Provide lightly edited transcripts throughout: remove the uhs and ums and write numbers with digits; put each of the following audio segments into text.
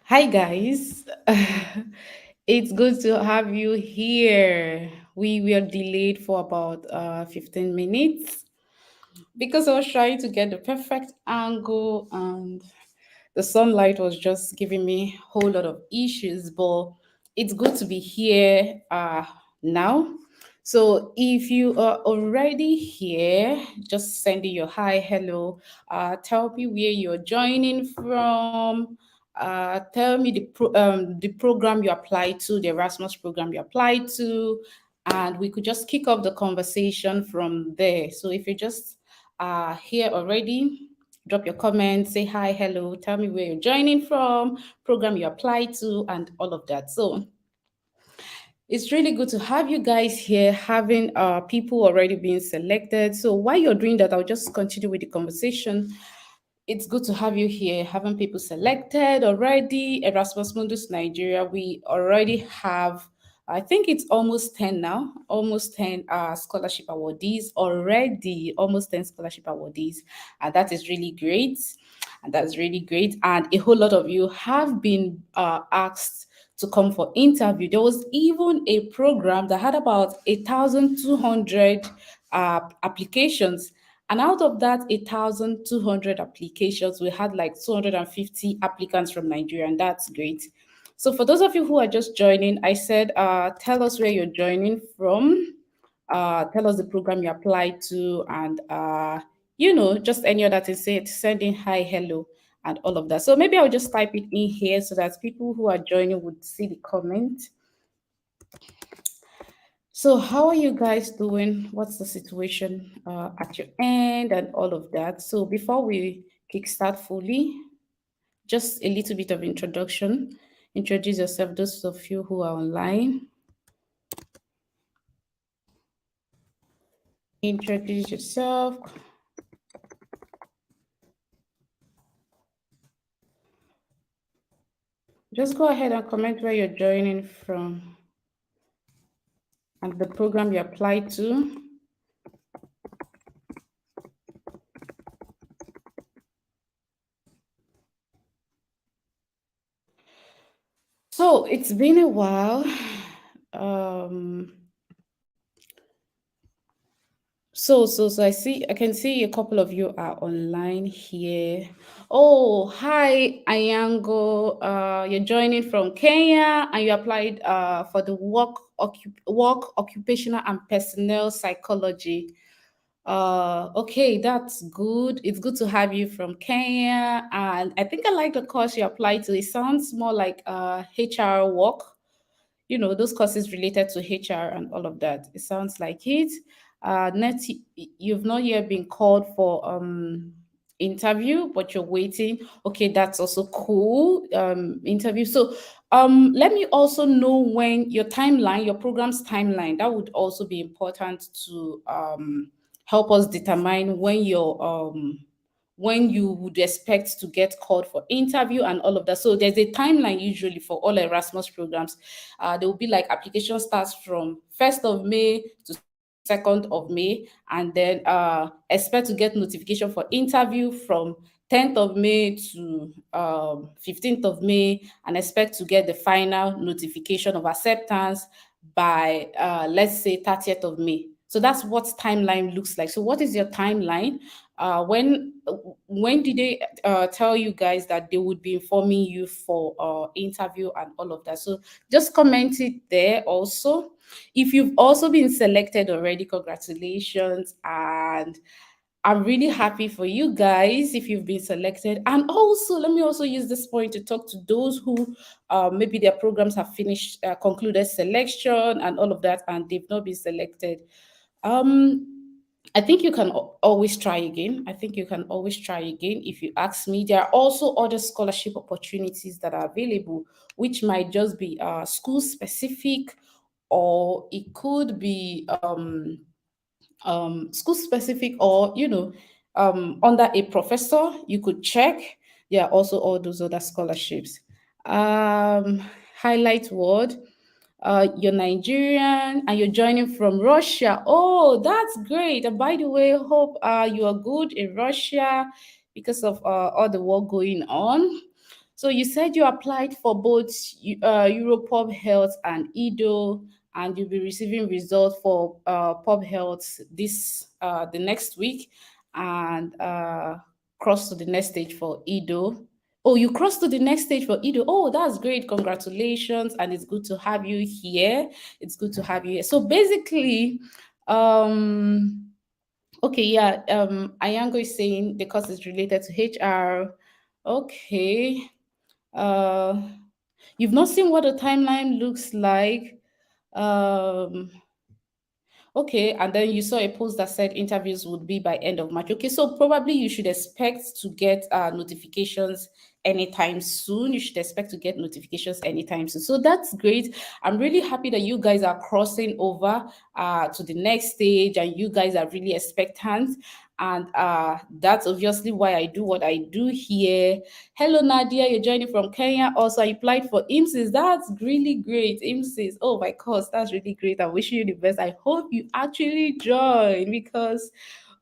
Hi, guys. It's good to have you here. We were delayed for about 15 minutes because I was trying to get the perfect angle and the sunlight was just giving me a whole lot of issues. But it's good to be here now. So if you are already here, just send me your hi, hello. Tell me where you're joining from. Tell me the program you applied to, the Erasmus program you applied to, and we could just kick off the conversation from there. So if you're just here already, drop your comments, say hi, hello, tell me where you're joining from, program you applied to, and all of that. So it's really good to have you guys here, having people already being selected. So while you're doing that, I'll just continue with the conversation. It's good to have you here, having people selected already. Erasmus Mundus Nigeria, we already have, I think it's almost 10 now, almost 10 scholarship awardees already, almost 10 scholarship awardees. And that is really great. And that's really great. And a whole lot of you have been asked to come for interview. There was even a program that had about 1,200 applications, and out of that 1,200 applications, we had like 250 applicants from Nigeria, and that's great. So for those of you who are just joining, I said, tell us where you're joining from, tell us the program you applied to, and just any other thing, say it, sending hi, hello, and all of that. So maybe I'll just type it in here so that people who are joining would see the comment. So, how are you guys doing? What's the situation at your end and all of that? So, before we kickstart fully, just a little bit of introduction. Introduce yourself, those of you who are online. Introduce yourself. Just go ahead and comment where you're joining from and the program you applied to. So, it's been a while. Um, so I can see a couple of you are online here. Oh, hi, Ayango. You're joining from Kenya and you applied for the work, occupational and personnel psychology. Okay, that's good. It's good to have you from Kenya. And I think I like the course you applied to. It sounds more like HR work, those courses related to HR and all of that. It sounds like it. Net, you've not yet been called for interview, but you're waiting. Okay, that's also cool. Interview. So let me also know when your timeline, your program's timeline, that would also be important to help us determine when you would expect to get called for interview and all of that. So there's a timeline usually for all Erasmus programs. There will be like application starts from 1st of May to 2nd of May, and then expect to get notification for interview from 10th of May to 15th of May, and expect to get the final notification of acceptance by let's say 30th of May. So that's what timeline looks like. So what is your timeline? When did they tell you guys that they would be informing you for interview and all of that? So just comment it there also. If you've also been selected already, congratulations. And I'm really happy for you guys if you've been selected. And also, let me also use this point to talk to those who maybe their programs have finished, concluded selection and all of that, and they've not been selected. Um, I think you can always try again. I think you can always try again. If you ask me, there are also other scholarship opportunities that are available, which might just be school specific, or it could be school specific, or under a professor. You could check. There are also all those other scholarships. Highlight word. You're Nigerian and you're joining from Russia. Oh, that's great. And by the way, hope you are good in Russia because of all the war going on. So you said you applied for both Europub Health and EDO, and you'll be receiving results for Pub Health this the next week, and cross to the next stage for EDO. Oh, you crossed to the next stage for EDO. Oh, that's great. Congratulations. And it's good to have you here. It's good to have you here. So basically, um, okay, yeah, Ayango is saying the course is related to HR. Okay. Uh, you've not seen what the timeline looks like. Um, Okay, and then you saw a post that said interviews would be by end of March. Okay, so probably you should expect to get notifications anytime soon. You should expect to get notifications anytime soon. So that's great. I'm really happy that you guys are crossing over to the next stage, and you guys are really expectant. And that's obviously why I do what I do here. Hello, Nadia. You're joining from Kenya. Also, I applied for IMSIS. That's really great. IMSIS. Oh my gosh, that's really great. I'm wishing you the best. I hope you actually join, because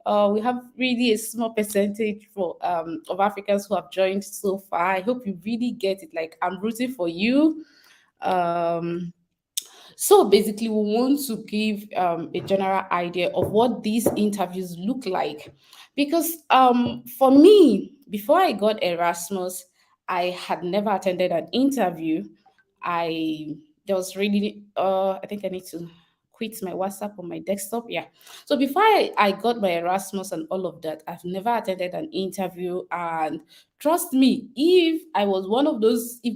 we have really a small percentage for of Africans who have joined so far. I hope you really get it. Like, I'm rooting for you. Um, so basically, we want to give a general idea of what these interviews look like. Because for me, before I got Erasmus, I had never attended an interview. I There was really I think I need to quit my WhatsApp on my desktop. Yeah. So before I got my Erasmus and all of that, I've never attended an interview. And trust me, if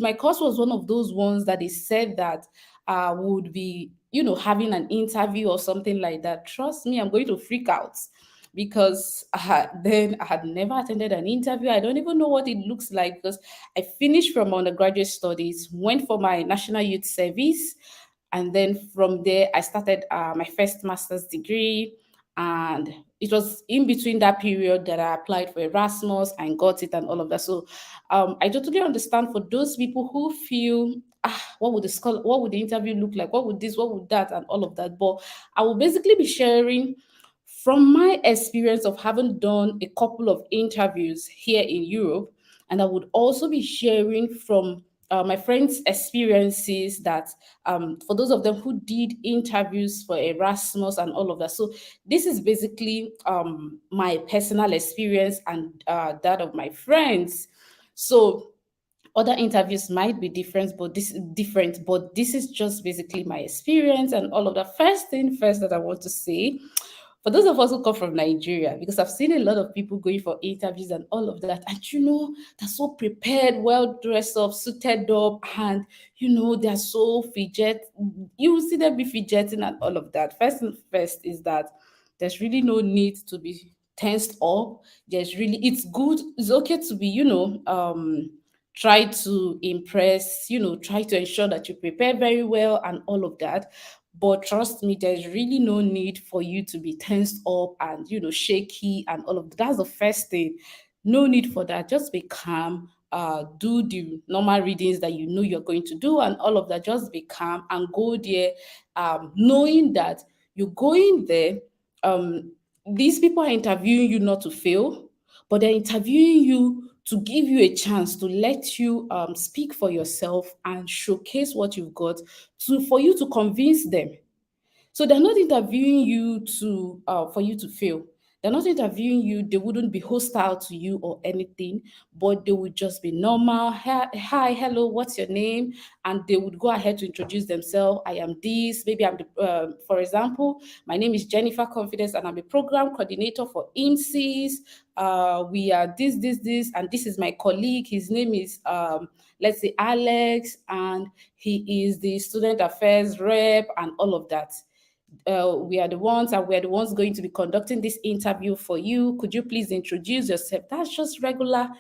my course was one of those ones that they said that would be, having an interview or something like that, trust me, I'm going to freak out, because then I had never attended an interview. I don't even know what it looks like, because I finished from undergraduate studies, went for my National Youth Service, and then from there I started my first master's degree. And it was in between that period that I applied for Erasmus and got it and all of that. So I totally understand for those people who feel, what would the interview look like, what would this, what would that, and all of that. But I will basically be sharing from my experience of having done a couple of interviews here in Europe. And I would also be sharing from my friends' experiences, that for those of them who did interviews for Erasmus and all of that. So this is basically my personal experience and that of my friends. So other interviews might be different, but this is just basically my experience and all of that. First thing first that I want to say, for those of us who come from Nigeria, because I've seen a lot of people going for interviews and all of that, and they're so prepared, well dressed up, suited up, and they're so fidget. You will see them be fidgeting and all of that. First and first is that there's really no need to be tensed up. It's good, it's okay to be, try to impress, try to ensure that you prepare very well and all of that. But trust me, there's really no need for you to be tensed up and, shaky and all of that. That's the first thing. No need for that. Just be calm. Do the normal readings that you know you're going to do and all of that. Just be calm and go there, knowing that you're going there. Um, these people are interviewing you not to fail, but they're interviewing you to give you a chance to let you speak for yourself and showcase what you've got, for you to convince them. So they're not interviewing you to for you to fail. They're not interviewing you. They wouldn't be hostile to you or anything, but they would just be normal. Hi, hello, what's your name? And they would go ahead to introduce themselves. I am this. Maybe for example, my name is Jennifer Confidence, and I'm a program coordinator for IMSIS. We are this, and this is my colleague. His name is let's say Alex, and he is the student affairs rep and all of that. We're the ones going to be conducting this interview for you. Could you please introduce yourself? That's just regular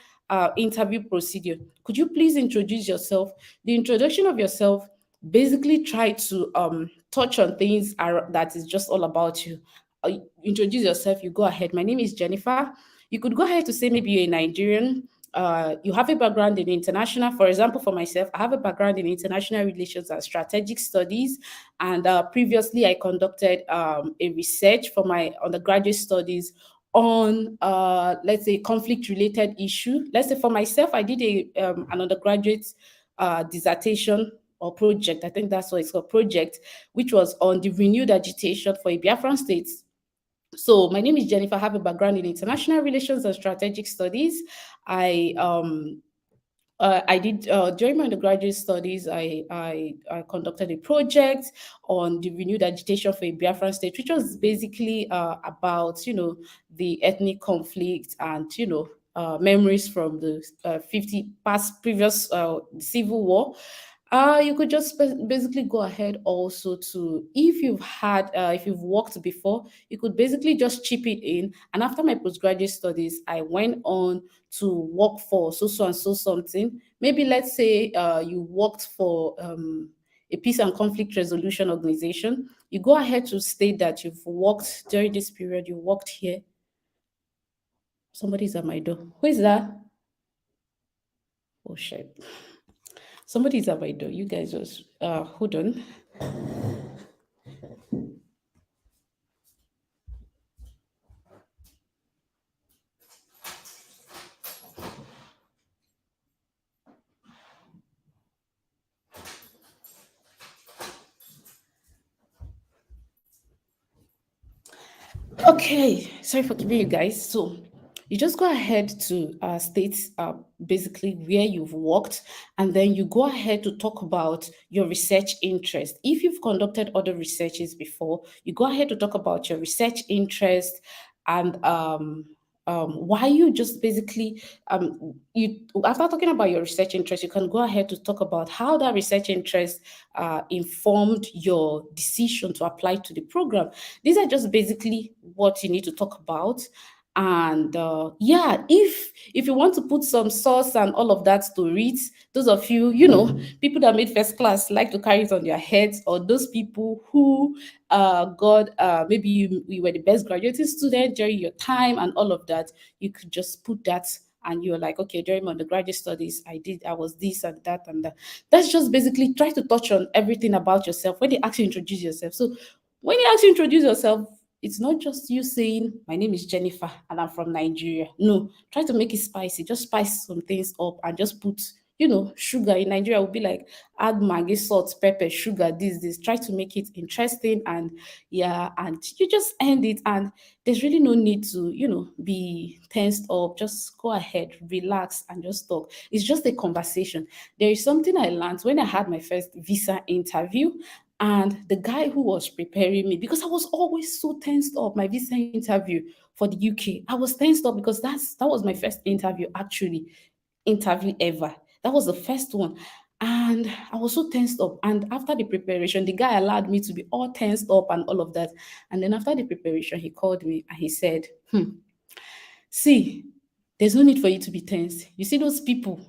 interview procedure. Could you please introduce yourself? The introduction of yourself basically try to touch on things that is just all about you. Introduce yourself. You go ahead. My name is Jennifer. You could go ahead to say maybe you're a Nigerian. You have a background in international. For example, for myself, I have a background in international relations and strategic studies. And previously, I conducted a research for my undergraduate studies on let's say conflict related issue. Let's say for myself, I did a an undergraduate dissertation or project. I think that's what it's called, project, which was on the renewed agitation for a Biafran state. So my name is Jennifer. I have a background in international relations and strategic studies. I I did during my undergraduate studies. I conducted a project on the renewed agitation for a Biafran state, which was basically about the ethnic conflict and memories from the 50 past previous civil war. You could just basically go ahead also to, if you've had, if you've worked before, you could basically just chip it in. And after my postgraduate studies, I went on to work for so and so something. Maybe let's say you worked for a peace and conflict resolution organization. You go ahead to state that you've worked during this period, you worked here. Somebody's at my door. Who is that? Oh shit. Somebody's at my door. You guys just hold on. Okay, sorry for keeping you guys. So you just go ahead to state basically where you've worked, and then you go ahead to talk about your research interest. If you've conducted other researches before, you go ahead to talk about your research interest and why you just basically you after talking about your research interest, you can go ahead to talk about how that research interest informed your decision to apply to the program. These are just basically what you need to talk about. And yeah, if you want to put some sauce and all of that to it, those of you, people that made first class like to carry it on their heads, or those people who got maybe you were the best graduating student during your time and all of that, you could just put that. And you're like, okay, during my undergraduate studies, I was this and that and that. That's just basically try to touch on everything about yourself when they actually introduce yourself. So when you actually introduce yourself, it's not just you saying, my name is Jennifer and I'm from Nigeria. No, try to make it spicy. Just spice some things up and just put, sugar. In Nigeria would be like add Maggi, salt, pepper, sugar, this. Try to make it interesting, and yeah, and you just end it. And there's really no need to, be tensed up. Just go ahead, relax, and just talk. It's just a conversation. There is something I learned when I had my first visa interview, and the guy who was preparing me, because I was always so tensed up, my visa interview for the UK, I was tensed up because that was my first interview ever. That was the first one. And I was so tensed up. And after the preparation, the guy allowed me to be all tensed up and all of that. And then after the preparation, he called me and he said, see, there's no need for you to be tense. You see those people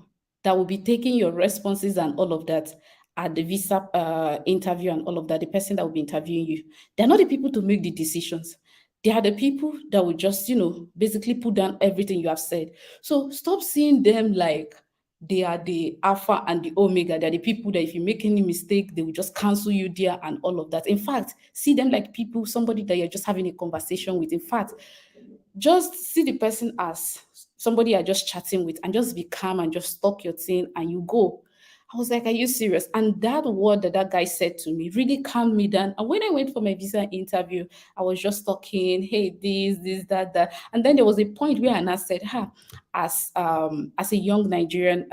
that will be taking your responses and all of that at the visa interview and all of that, the person that will be interviewing you, they're not the people to make the decisions. They are the people that will just, basically put down everything you have said. So stop seeing them like they are the alpha and the omega. They're the people that if you make any mistake, they will just cancel you there and all of that. In fact, see them like people, somebody that you're just having a conversation with. In fact, just see the person as somebody you're just chatting with, and just be calm and just talk your thing and you go. I was like, are you serious? And that word that guy said to me really calmed me down. And when I went for my visa interview, I was just talking, hey, this, that. And then there was a point where Anna said, as a young Nigerian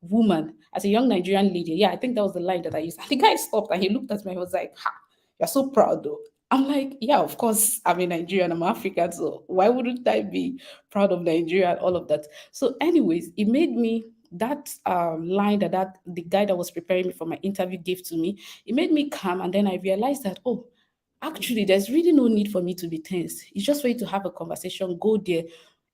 woman, as a young Nigerian lady, yeah, I think that was the line that I used. And the guy stopped and he looked at me. He was like, you're so proud though. I'm like, yeah, of course, I'm a Nigerian, I'm African, so why wouldn't I be proud of Nigeria and all of that? So, anyways, it made me that line that the guy that was preparing me for my interview gave to me. It made me calm, and then I realized that actually, there's really no need for me to be tense. It's just for you to have a conversation. Go there.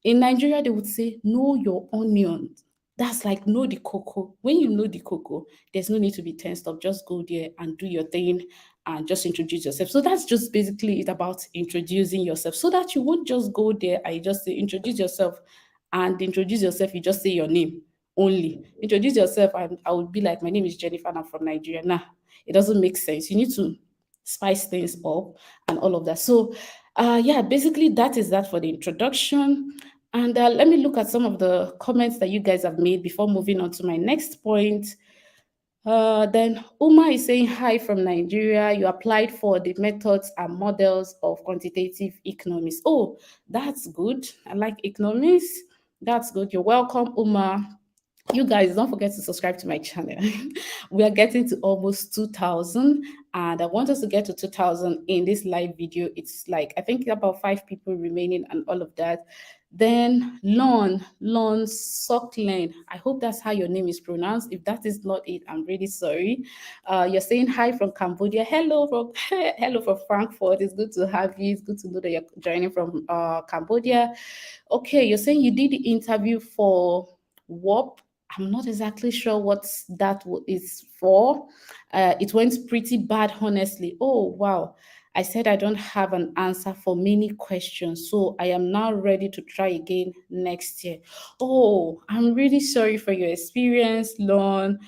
In Nigeria, they would say, know your onions. That's like know the cocoa. When you know the cocoa, there's no need to be tensed up. Just go there and do your thing and just introduce yourself. So that's just basically it about introducing yourself, so that you won't just go there and you just say introduce yourself, and introduce yourself, you just say your name only. Introduce yourself and I would be like, my name is Jennifer and I'm from Nigeria. Nah, it doesn't make sense. You need to spice things up and all of that. So Yeah, basically that is that for the introduction. And let me look at some of the comments that you guys have made before moving on to my next point. Then Uma is saying hi from Nigeria. You applied for the methods and models of quantitative economics. Oh, that's good. I like economics. That's good. You're welcome, Uma. You guys don't forget to subscribe to my channel. We are getting to almost 2000, and I want us to get to 2000 in this live video. It's like I think about 5 people remaining and all of that. Then Lon Socklen, I hope that's how your name is pronounced. If that is not it, I'm really sorry. You're saying hi from Cambodia. Hello from hello from Frankfurt. It's good to have you. It's good to know that you're joining from Cambodia. Okay, you're saying you did the interview for WOP. I'm not exactly sure what that is for. It went pretty bad, honestly. Oh, wow. I said I don't have an answer for many questions, so I am now ready to try again next year. Oh, I'm really sorry for your experience, Lon.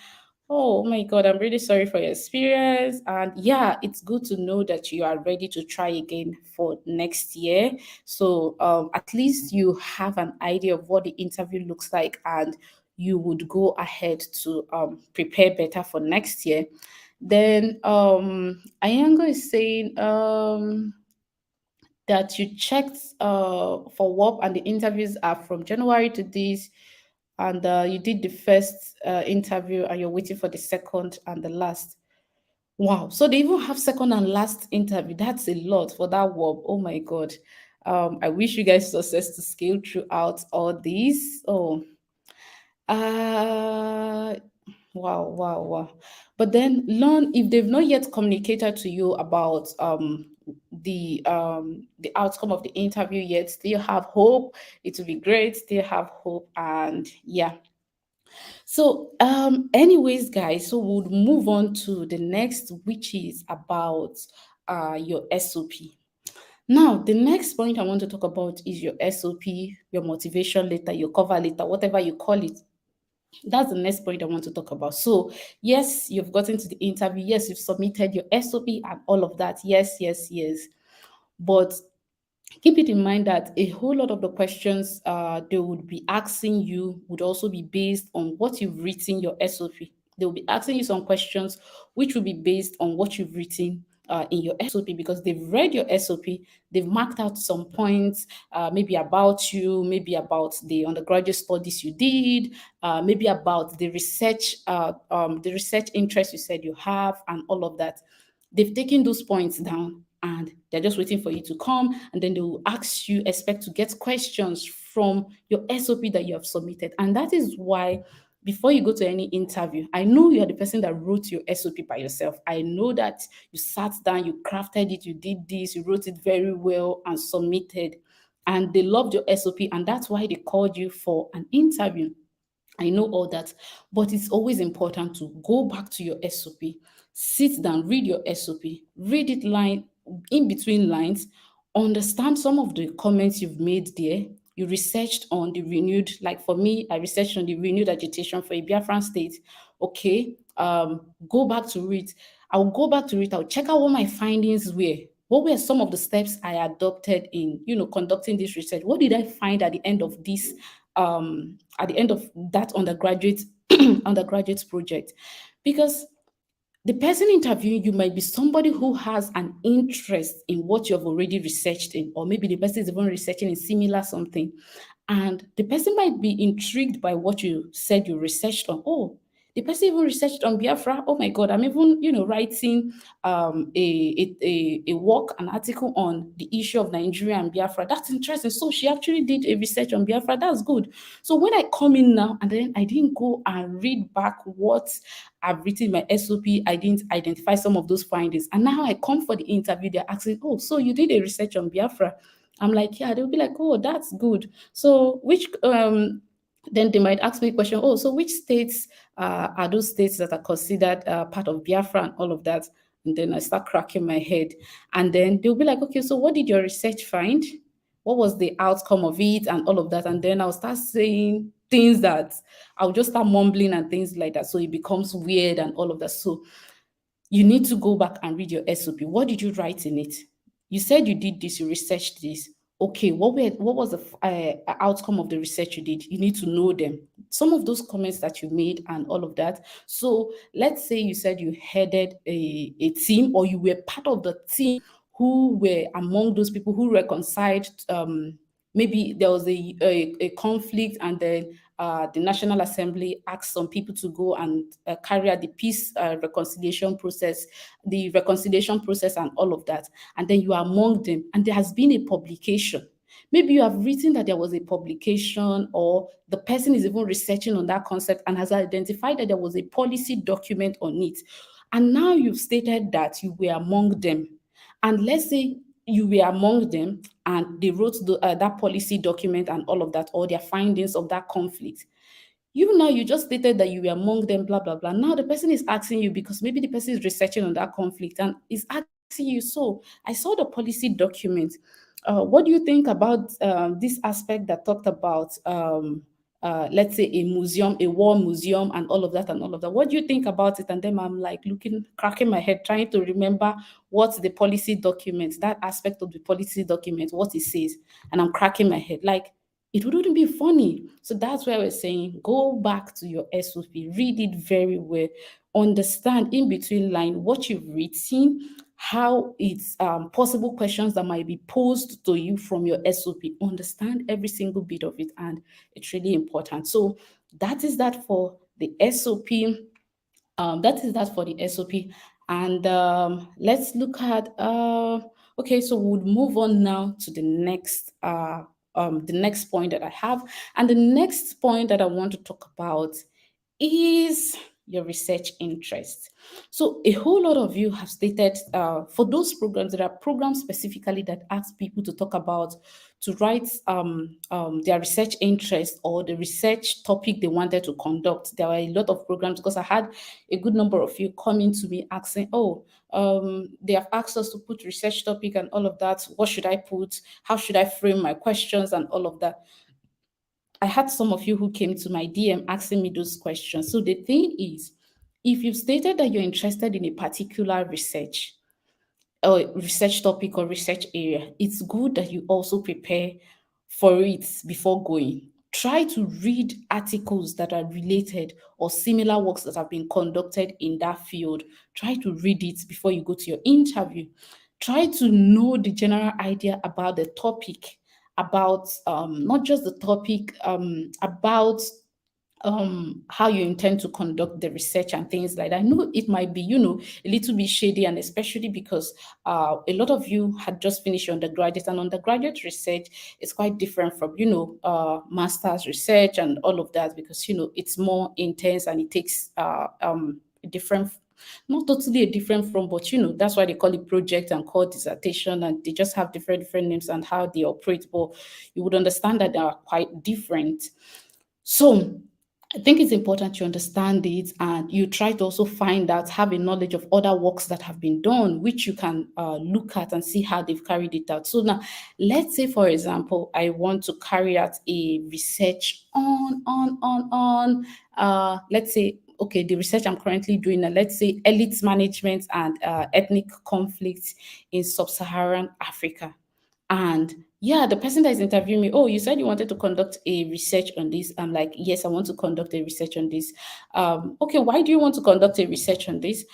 Oh my God, I'm really sorry for your experience. And yeah, it's good to know that you are ready to try again for next year. So at least you have an idea of what the interview looks like, and you would go ahead to prepare better for next year. Then Ayango is saying that you checked for work and the interviews are from January to this, and you did the first interview and you're waiting for the second and the last. Wow. So they even have second and last interview. That's a lot for that work. Oh my God. I wish you guys success to scale throughout all these. Oh, uh, wow. But then learn if they've not yet communicated to you about the outcome of the interview yet, still have hope. It will be great, still have hope, and yeah. So anyways, guys, so we'll move on to the next, which is about your SOP. Now, the next point I want to talk about is your SOP, your motivation letter, your cover letter, whatever you call it. That's the next point I want to talk about. So, yes, you've gotten to the interview. Yes, you've submitted your SOP and all of that. Yes. But keep it in mind that a whole lot of the questions they would be asking you would also be based on what you've written your SOP. They will be asking you some questions which will be based on what you've written in your SOP, because they've read your SOP, they've marked out some points, maybe about you, maybe about the undergraduate studies you did, maybe about the research interest you said you have, and all of that. They've taken those points down and they're just waiting for you to come, and then they will ask you, expect to get questions from your SOP that you have submitted. And that is why before you go to any interview, I know you are the person that wrote your SOP by yourself. I know that you sat down, you crafted it, you did this, you wrote it very well and submitted, and they loved your SOP, and that's why they called you for an interview. I know all that, but it's always important to go back to your SOP, sit down, read your SOP, read it line in between lines, understand some of the comments you've made there. You researched on the renewed, like for me, I researched on the renewed agitation for a Biafran state. Okay, go back to it. I'll go back to it. I'll check out what my findings were. What were some of the steps I adopted in, conducting this research? What did I find at the end of that undergraduate undergraduate project? Because the person interviewing you might be somebody who has an interest in what you've already researched in, or maybe the person is even researching in similar something. And the person might be intrigued by what you said you researched on. Oh, the person even researched on Biafra. Oh my God, I'm even, writing a work, an article on the issue of Nigeria and Biafra. That's interesting. So she actually did a research on Biafra. That's good. So when I come in now and then I didn't go and read back what I've written in my SOP, I didn't identify some of those findings. And now I come for the interview, they're asking, oh, so you did a research on Biafra? I'm like, yeah, they'll be like, oh, that's good. So which then they might ask me a question, oh, so which states are those states that are considered part of Biafra and all of that? And then I start cracking my head. And then they'll be like, okay, so what did your research find? What was the outcome of it and all of that? And then I'll start saying things that I'll just start mumbling and things like that. So it becomes weird and all of that. So you need to go back and read your SOP. What did you write in it? You said you did this, you researched this. Okay, what was the outcome of the research you did? You need to know them. Some of those comments that you made and all of that. So let's say you said you headed a team, or you were part of the team who were among those people who reconciled, maybe there was a conflict, and then the National Assembly asked some people to go and carry out the peace reconciliation process and all of that. And then you are among them, and there has been a publication. Maybe you have written that there was a publication, or the person is even researching on that concept and has identified that there was a policy document on it. And now you've stated that you were among them. And let's say you were among them and they wrote that policy document and all of that, or their findings of that conflict. You just stated that you were among them, blah, blah, blah. Now the person is asking you, because maybe the person is researching on that conflict and is asking you, so I saw the policy document. What do you think about this aspect that talked about, let's say, a war museum and all of that and all of that? What do you think about it? And then I'm like looking, cracking my head, trying to remember what the policy document, that aspect of the policy document, what it says. And I'm cracking my head. Like, it wouldn't be funny. So that's why we're saying go back to your SOP, read it very well, understand in between line what you've written, how it's possible questions that might be posed to you from your SOP. Understand every single bit of it, and it's really important. So that is that for the SOP. That is that for the SOP. And let's look at okay, so we'll move on now to the next point that I have. And the next point that I want to talk about is your research interest. So a whole lot of you have stated for those programs, there are programs specifically that ask people to talk about, to write their research interest or the research topic they wanted to conduct. There were a lot of programs, because I had a good number of you coming to me asking, oh, they have asked us to put research topic and all of that. What should I put? How should I frame my questions and all of that? I had some of you who came to my DM asking me those questions. So the thing is, if you've stated that you're interested in a particular research topic or research area, it's good that you also prepare for it before going. Try to read articles that are related or similar works that have been conducted in that field. Try to read it before you go to your interview. Try to know the general idea about the topic, about not just the topic, about how you intend to conduct the research and things like that. I know it might be, a little bit shady, and especially because a lot of you had just finished your undergraduate, and undergraduate research is quite different from, master's research and all of that, because, it's more intense and it takes different, not totally a different from, but that's why they call it project and call dissertation, and they just have different names and how they operate. But you would understand that they are quite different. So I think it's important you understand it, and you try to also find out, have a knowledge of other works that have been done, which you can look at and see how they've carried it out. So now, let's say, for example, I want to carry out a research let's say, okay, the research I'm currently doing, let's say, elite management and ethnic conflicts in sub-Saharan Africa. And yeah, the person that is interviewing me, oh, you said you wanted to conduct a research on this. I'm like, yes, I want to conduct a research on this. Okay, why do you want to conduct a research on this?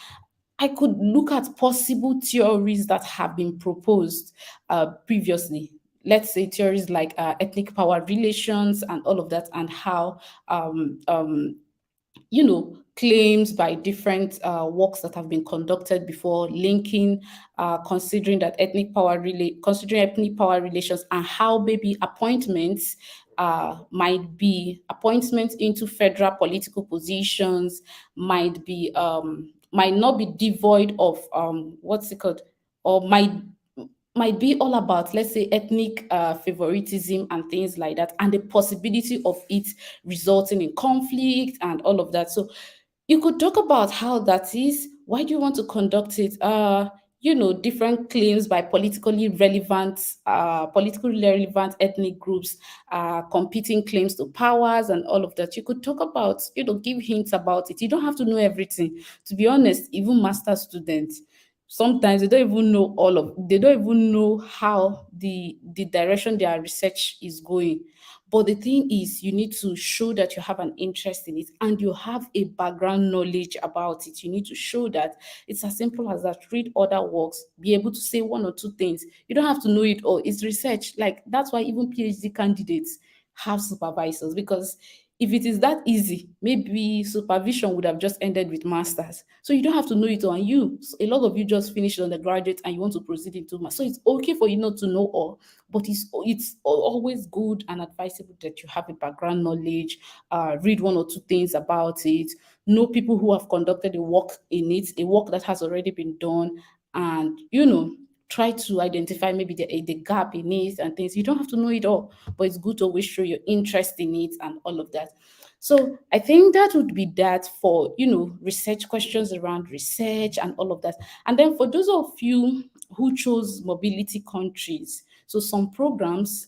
I could look at possible theories that have been proposed previously. Let's say theories like ethnic power relations and all of that, and how claims by different works that have been conducted before, linking, considering ethnic power relations, and how maybe appointments might be appointments into federal political positions, might not be devoid of what's it called, or might be all about, let's say, ethnic favoritism and things like that, and the possibility of it resulting in conflict and all of that. So you could talk about how that is. Why do you want to conduct it? Different claims by politically relevant ethnic groups, competing claims to powers and all of that. You could talk about, give hints about it. You don't have to know everything. To be honest, even master students, sometimes they don't even know how the direction their research is going. But the thing is, you need to show that you have an interest in it and you have a background knowledge about it. You need to show that. It's as simple as that. Read other works, be able to say one or two things. You don't have to know it all. It's research. Like, that's why even PhD candidates have supervisors, because if it is that easy, maybe supervision would have just ended with masters. So you don't have to know it all. And a lot of you just finished undergraduate and you want to proceed into master. So it's okay for you not to know all, but it's always good and advisable that you have a background knowledge, read one or two things about it, know people who have conducted a work in it, a work that has already been done, and try to identify maybe the gap in it and things. You don't have to know it all, but it's good to always show your interest in it and all of that. So I think that would be that for research questions around research and all of that. And then for those of you who chose mobility countries, so some programs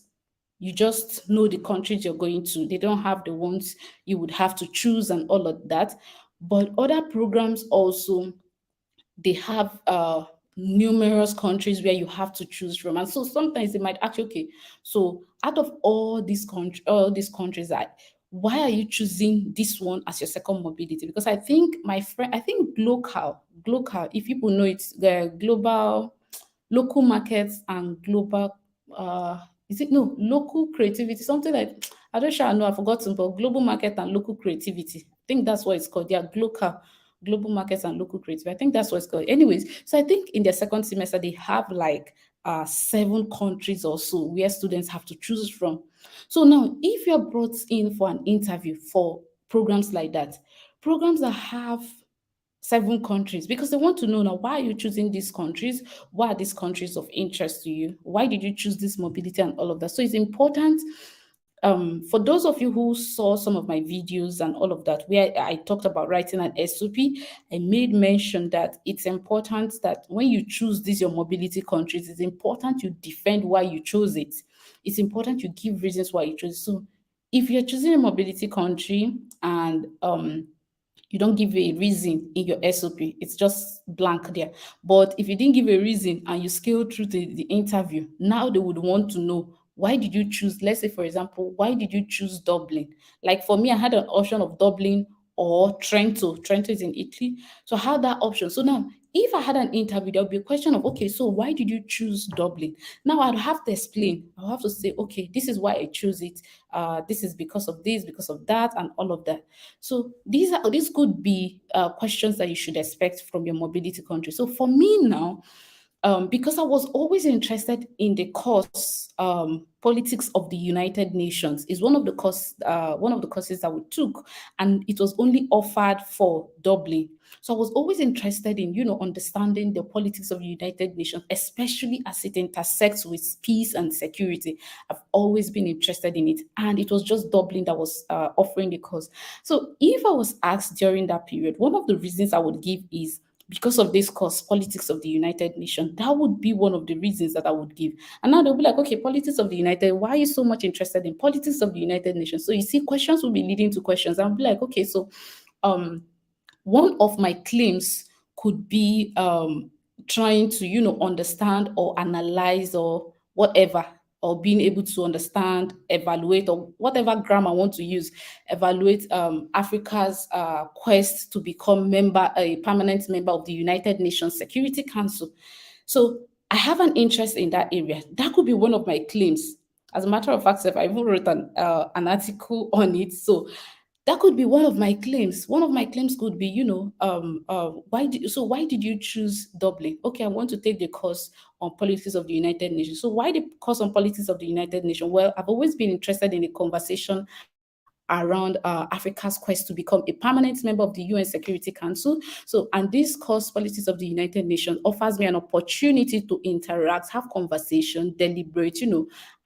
you just know the countries you're going to. They don't have the ones you would have to choose and all of that. But other programs also, they have numerous countries where you have to choose from. And so sometimes they might ask you, okay, so out of all these countries, why are you choosing this one as your second mobility? Because I think global, if people know it, the global local markets and global is it no local creativity, something like, I don't sure I know, I've forgotten, but global market and local creativity, I think that's what it's called. Yeah, global markets and local creativity, I think that's what it's called. Anyways, so I think in their second semester they have like 7 countries or so where students have to choose from. So now if you're brought in for an interview for programs like that, programs that have 7 countries, because they want to know, now, why are you choosing these countries? Why are these countries of interest to you? Why did you choose this mobility and all of that? So it's important. For those of you who saw some of my videos and all of that, where I talked about writing an SOP, I made mention that it's important that when you choose these your mobility countries, it's important you defend why you chose it. It's important you give reasons why you chose it. So if you're choosing a mobility country and you don't give a reason in your SOP, it's just blank there. But if you didn't give a reason and you scale through the interview, now they would want to know, why did you choose, let's say, for example, why did you choose Dublin? Like for me, I had an option of Dublin or Trento. Trento is in Italy. So I had that option. So now, if I had an interview, there would be a question of, okay, so why did you choose Dublin? Now I'd have to explain. I'll have to say, okay, this is why I chose it. This is because of this, because of that, and all of that. So these could be questions that you should expect from your mobility country. So for me now, because I was always interested in the course politics of the United Nations is one of the courses that we took, and it was only offered for Dublin. So I was always interested in understanding the politics of the United Nations, especially as it intersects with peace and security. I've always been interested in it, and it was just Dublin that was offering the course. So if I was asked during that period, one of the reasons I would give is because of this course, politics of the United Nations. That would be one of the reasons that I would give. And now they'll be like, okay, politics of the United, why are you so much interested in politics of the United Nations? So you see, questions will be leading to questions. I'll be like, okay, so um one of my claims could be trying to understand or analyze or whatever, or being able to understand, evaluate, or whatever grammar I want to use, evaluate Africa's quest to become a permanent member of the United Nations Security Council. So I have an interest in that area. That could be one of my claims. As a matter of fact, I even wrote an article on it. So that could be one of my claims. One of my claims could be, why did you choose Dublin? Okay, I want to take the course on politics of the United Nations. So why the course on politics of the United Nations? Well, I've always been interested in the conversation around Africa's quest to become a permanent member of the UN Security Council. So, and this course, Politics of the United Nations, offers me an opportunity to interact, have conversation, deliberate,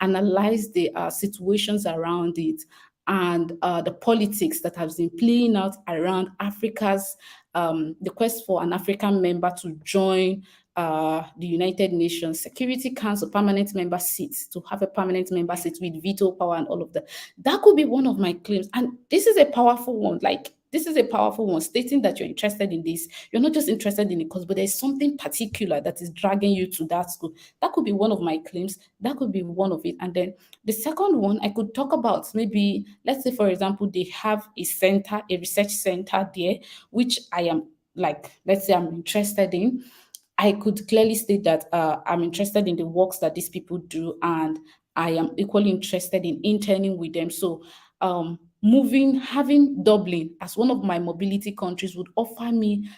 analyze the situations around it, and the politics that has been playing out around Africa's the quest for an African member to join the United Nations Security Council permanent member seats, to have a permanent member seat with veto power and all of that. That could be one of my claims. And this is a powerful one. Like, This is a powerful one, stating that you're interested in this. You're not just interested in the course, but there's something particular that is dragging you to that school. That could be one of my claims. That could be one of it. And then the second one, I could talk about, maybe, let's say, for example, they have a center, a research center there, which I am, like, let's say I'm interested in. I could clearly state that I'm interested in the works that these people do, and I am equally interested in interning with them. So, having Dublin as one of my mobility countries would offer me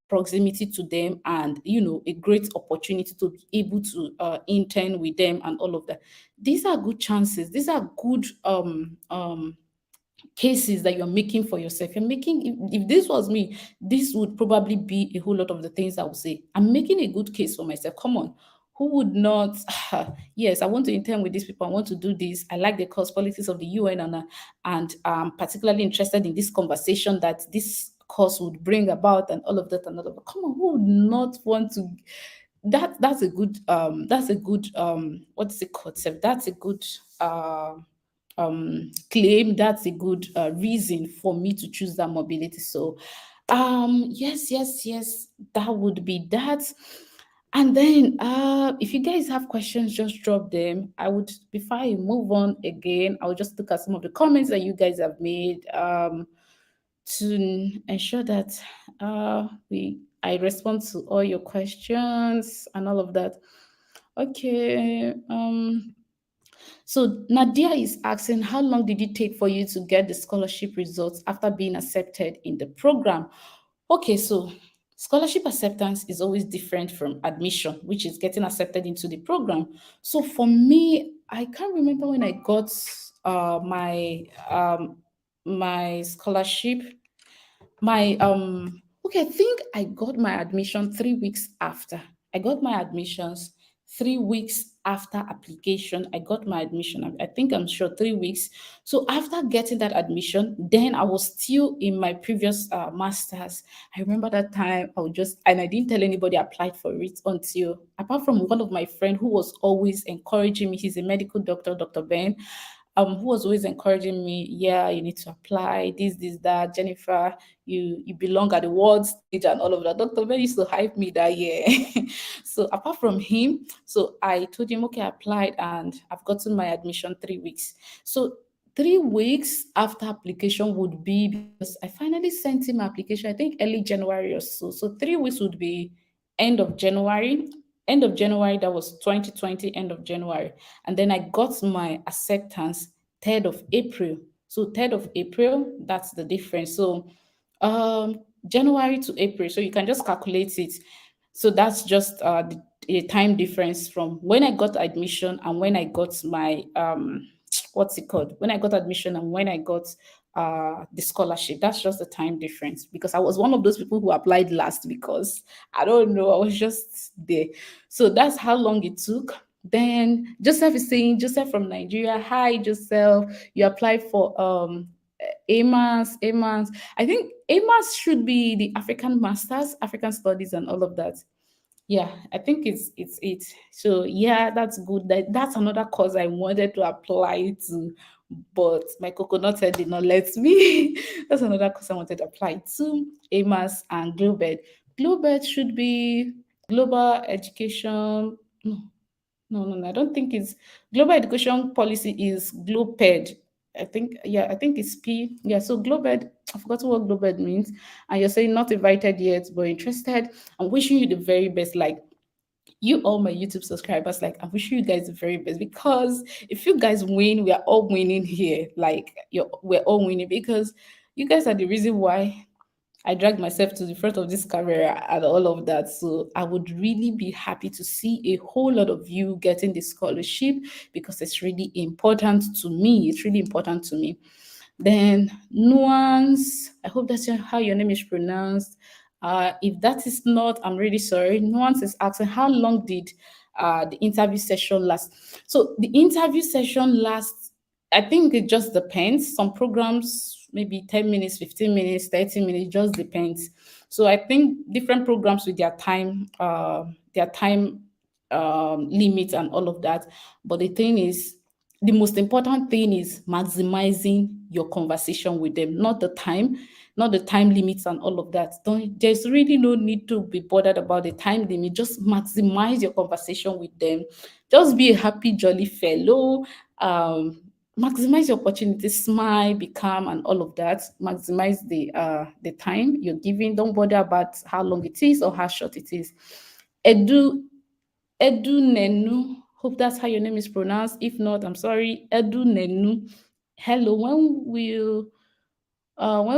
proximity to them, and a great opportunity to be able to intern with them and all of that. These are good chances. These are good cases that you're making for yourself. You're making, if this was me, this would probably be a whole lot of the things I would say. I'm making a good case for myself. Come on. Who would not? Yes, I want to intern with these people. I want to do this. I like the course politics of the UN, and I'm particularly interested in this conversation that this course would bring about, and all of that and all of that. Come on, who would not want to? That's a good what's it called, Sef? That's a good claim. That's a good reason for me to choose that mobility. So yes, yes, yes, that would be that. And then if you guys have questions, just drop them. I would, before I move on again, I will just look at some of the comments that you guys have made to ensure that we I respond to all your questions and all of that. Okay. So Nadia is asking, how long did it take for you to get the scholarship results after being accepted in the program? Okay, so scholarship acceptance is always different from admission, which is getting accepted into the program. So for me, I can't remember when I got my scholarship. My okay, I think I got my admission 3 weeks after. I got my admissions 3 weeks after application. I got my admission. I think, I'm sure, 3 weeks. So after getting that admission, then I was still in my previous masters. I remember that time I would just, and I didn't tell anybody I applied for it, until, apart from one of my friend who was always encouraging me. He's a medical doctor, Dr. Ben, who was always encouraging me, yeah, you need to apply this, that. Jennifer, you belong at the world stage and all of that. Dr. Ben used to hype me that year. So apart from him, so I told him, okay, I applied and I've gotten my admission 3 weeks. So 3 weeks after application would be, because I finally sent him my application, I think early January or so. So 3 weeks would be end of January. End of January, that was 2020, end of January. And then I got my acceptance 3rd of April. So 3rd of April, that's the difference. So January to April. So you can just calculate it. So that's just a time difference from when I got admission and when I got my what's it called? When I got admission and when I got the scholarship. That's just the time difference, because I was one of those people who applied last, because I don't know, I was just there. So that's how long it took. Then Joseph is saying, Joseph from Nigeria. Hi, Joseph. You applied for AMAS. I think AMAS should be the African Masters, African Studies, and all of that. Yeah, I think it's it. So yeah, that's good. That's another course I wanted to apply to, but my coconut head did not let me. That's another course I wanted to apply to. AMAS and Globed. Globed should be Global Education. No, no. I don't think it's Global Education Policy is GLOPED. I think, yeah, I think it's P. Yeah, so Globed, I forgot what Globed means. And you're saying not invited yet, but interested. I'm wishing you the very best. Like, you, all my YouTube subscribers, like, I'm wishing you guys the very best, because if you guys win, we are all winning here. Like, we're all winning, because you guys are the reason why I dragged myself to the front of this camera and all of that. So I would really be happy to see a whole lot of you getting the scholarship, because it's really important to me. It's really important to me. Then Nuance, I hope that's how your name is pronounced. If that is not, I'm really sorry. Nuance is asking, how long did the interview session last? So the interview session lasts, I think it just depends. Some programs, maybe 10 minutes, 15 minutes, 30 minutes, just depends. So I think different programs with their time limit and all of that. But the thing is, the most important thing is maximizing your conversation with them, not the time limits and all of that. Don't There's really no need to be bothered about the time limit. Just maximize your conversation with them. Just be a happy, jolly fellow. Um, Maximize your opportunities, smile, be calm, and all of that. Maximize the time you're giving. Don't bother about how long it is or how short it is. Edu Edu Nenu. Hope that's how your name is pronounced. If not, I'm sorry. Edu Nenu. Hello. When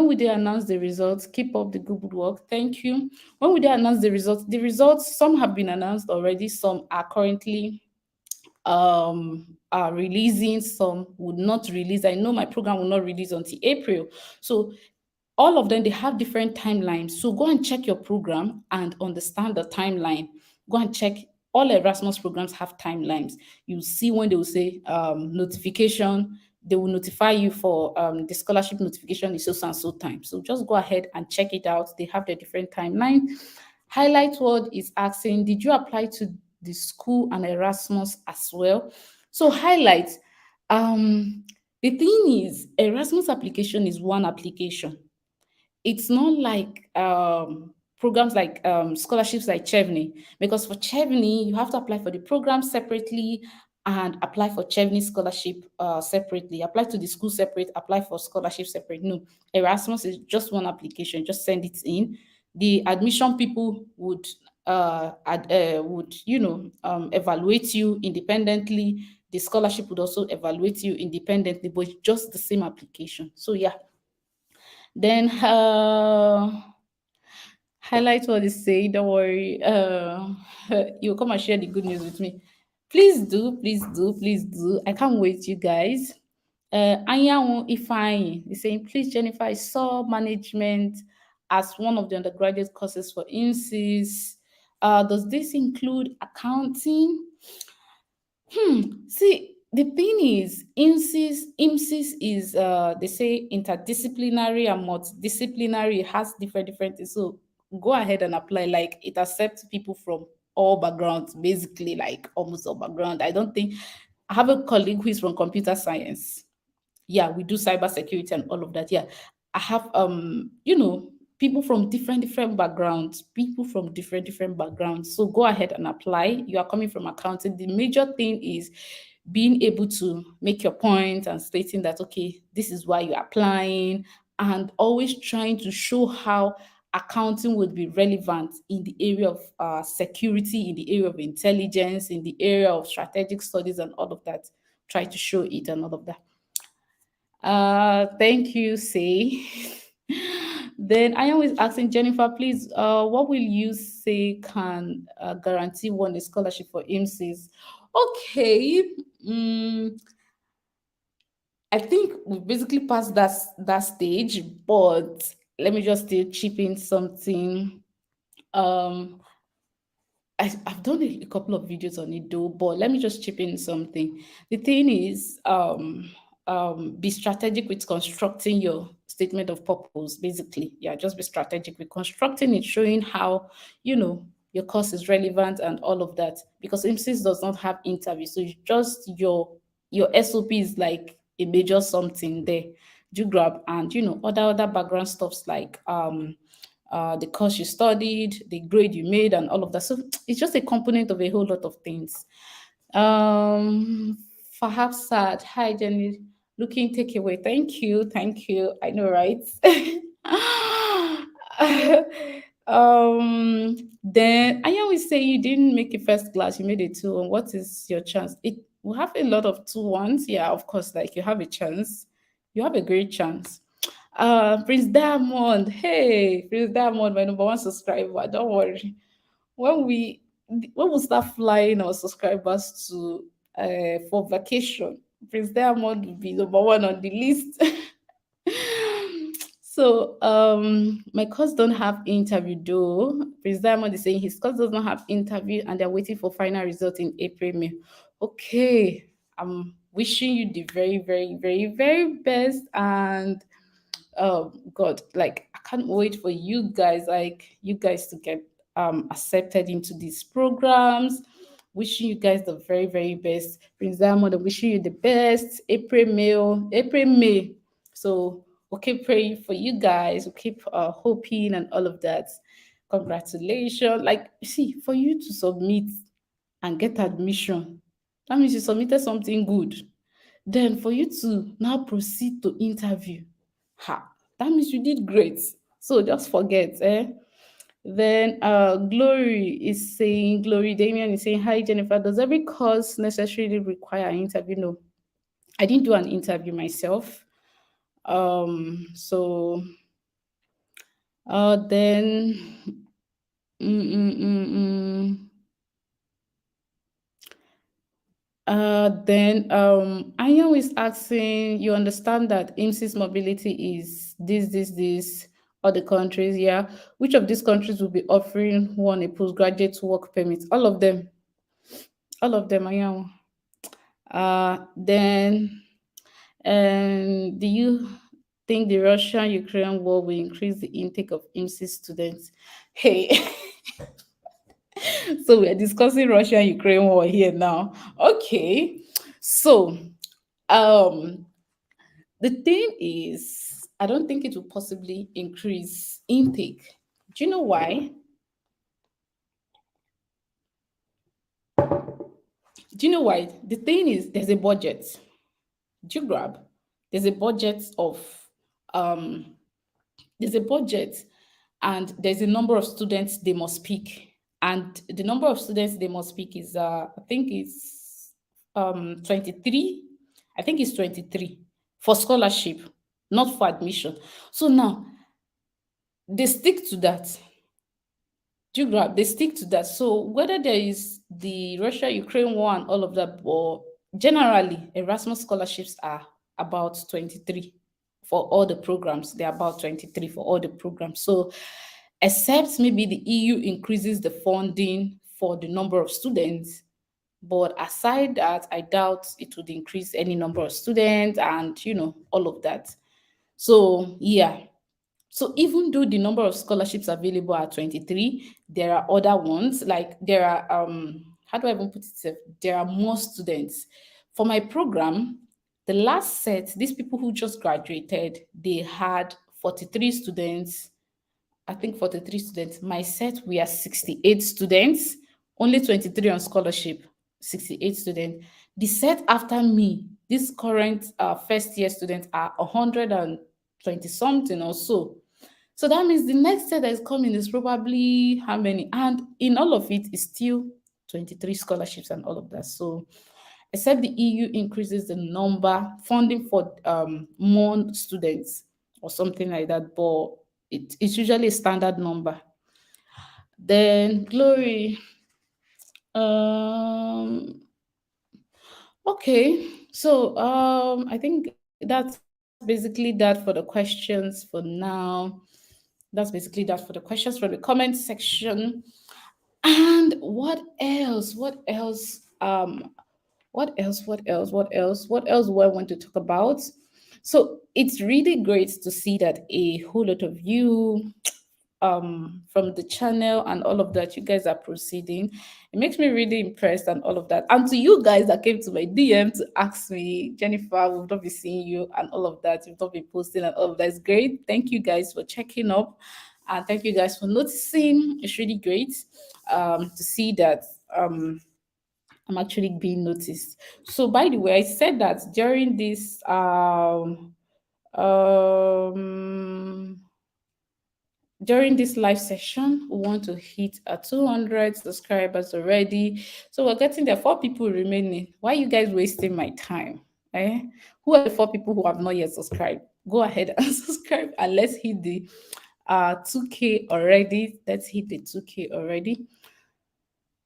will they announce the results? Keep up the good work. Thank you. When will they announce the results? The results, some have been announced already, some are currently are releasing, some would not release. I know my program will not release until April. So all of them, they have different timelines. So go and check your program and understand the timeline. Go and check. All Erasmus programs have timelines. You see when they will say notification, they will notify you for the scholarship notification is so and so time. So just go ahead and check it out. They have their different timeline. Highlight Word is asking, did you apply to the school and Erasmus as well? So highlight, the thing is, Erasmus application is one application. It's not like programs like scholarships like Chevney, because for Chevney you have to apply for the program separately and apply for Chevney scholarship separately, apply to the school separate, apply for scholarship separate. No, Erasmus is just one application. Just send it in. The admission people would evaluate you independently. The scholarship would also evaluate you independently, but it's just the same application. So yeah. Then highlight what they say. Don't worry. You'll come and share the good news with me. Please do, please do, please do. I can't wait, you guys. Anyanwu Ifeanyi is saying, please, Jennifer, I saw management as one of the undergraduate courses for INSIS. Does this include accounting? See, the thing is, IMSIS is they say interdisciplinary and multidisciplinary. It has different things. So go ahead and apply. Like, it accepts people from all backgrounds, basically, like almost all background. I have a colleague who is from computer science. Yeah, we do cyber security and all of that. Yeah, I have people from different backgrounds, different backgrounds. So go ahead and apply. You are coming from accounting. The major thing is being able to make your point and stating that, okay, this is why you're applying, and always trying to show how accounting would be relevant in the area of security, in the area of intelligence, in the area of strategic studies and all of that. Try to show it and all of that. Thank you, say. Then I always asking Jennifer, please, what will you say can guarantee one a scholarship for IMSIS? Okay. I think we basically passed that stage, but let me just still chip in something. Um, I've done a couple of videos on it though, but let me just chip in something. The thing is, be strategic with constructing your statement of purpose, basically. Yeah, just be strategic with constructing it, showing how, your course is relevant and all of that. Because IMSIS does not have interviews, so it's just your SOP is like a major something there. Do grab, and other background stuffs like the course you studied, the grade you made, and all of that. So it's just a component of a whole lot of things. Perhaps sad. Hi, Jenny. Looking takeaway. Thank you. Thank you. I know, right? Then I always say you didn't make it first class, you made it two. And what is your chance? It will have a lot of 2-1s. Yeah, of course, like you have a chance. You have a great chance. Prince Diamond. Hey, Prince Diamond, my number one subscriber. Don't worry. When we when we start flying our subscribers to for vacation, Prince Diamond will be number one on the list. So my course don't have interview though. Prince Diamond is saying his course does not have interview and they're waiting for final result in April, May. Okay. I'm wishing you the very, very, very, very best, and God, like I can't wait for you guys to get accepted into these programs. Wishing you guys the very, very best. Prince Diamond, I'm wishing you the best. April, May. So we'll keep praying for you guys. We'll keep hoping and all of that. Congratulations. Like, see, for you to submit and get admission, that means you submitted something good. Then for you to now proceed to interview, ha, that means you did great. So just forget, eh? Then Glory Damien is saying, hi Jennifer, does every course necessarily require an interview? No, I didn't do an interview myself. So then mm, mm, mm, mm. Anyan is asking, you understand that IMSI's mobility is this, other countries, yeah. Which of these countries will be offering one a postgraduate work permit? All of them, Anyan. Then, do you think the Russian-Ukraine war will increase the intake of IMSI students? Hey, so we're discussing Russia-Ukraine war here now. Okay, so um the thing is, I don't think it will possibly increase intake. Do you know why? Do you know why? The thing is, there's a budget. Do you grab? There's a budget of um there's a budget, and there's a number of students they must pick. And the number of students they must pick is I think it's 23. I think it's 23 for scholarship, not for admission. So now they stick to that. Do you grab? They stick to that. So whether there is the Russia-Ukraine war and all of that, or generally Erasmus scholarships are about 23 for all the programs. They're about 23 for all the programs. So except maybe the EU increases the funding for the number of students. But aside that, I doubt it would increase any number of students and all of that. So yeah, so even though the number of scholarships available are 23, there are other ones, like there are how do I even put it? There are more students. For my program, the last set, these people who just graduated, they had 43 students. I think 43 students. My set, we are 68 students, only 23 on scholarship, 68 students. The set after me, this current first year students are 120 something or so. So that means the next set that is coming is probably how many? And in all of it is still 23 scholarships and all of that. So except the EU increases the number funding for more students or something like that, but it's usually a standard number. Then Glory, um, okay, so I think that's basically that for the questions for now. That's basically that for the questions from the comment section. And what else? What else do I want to talk about? So it's really great to see that a whole lot of you from the channel and all of that, you guys are proceeding. It makes me really impressed and all of that. And to you guys that came to my DM to ask me, Jennifer, we've not been seeing you and all of that, you've not been posting and all of that, is great. Thank you guys for checking up, and thank you guys for noticing. It's really great to see that I'm actually being noticed. So by the way, I said that um during this live session, we want to hit 200 subscribers already. So we're getting there. 4 people remaining. Why are you guys wasting my time? Eh? Who are the 4 people who have not yet subscribed? Go ahead and subscribe, and let's hit the 2K already. Let's hit the 2K already.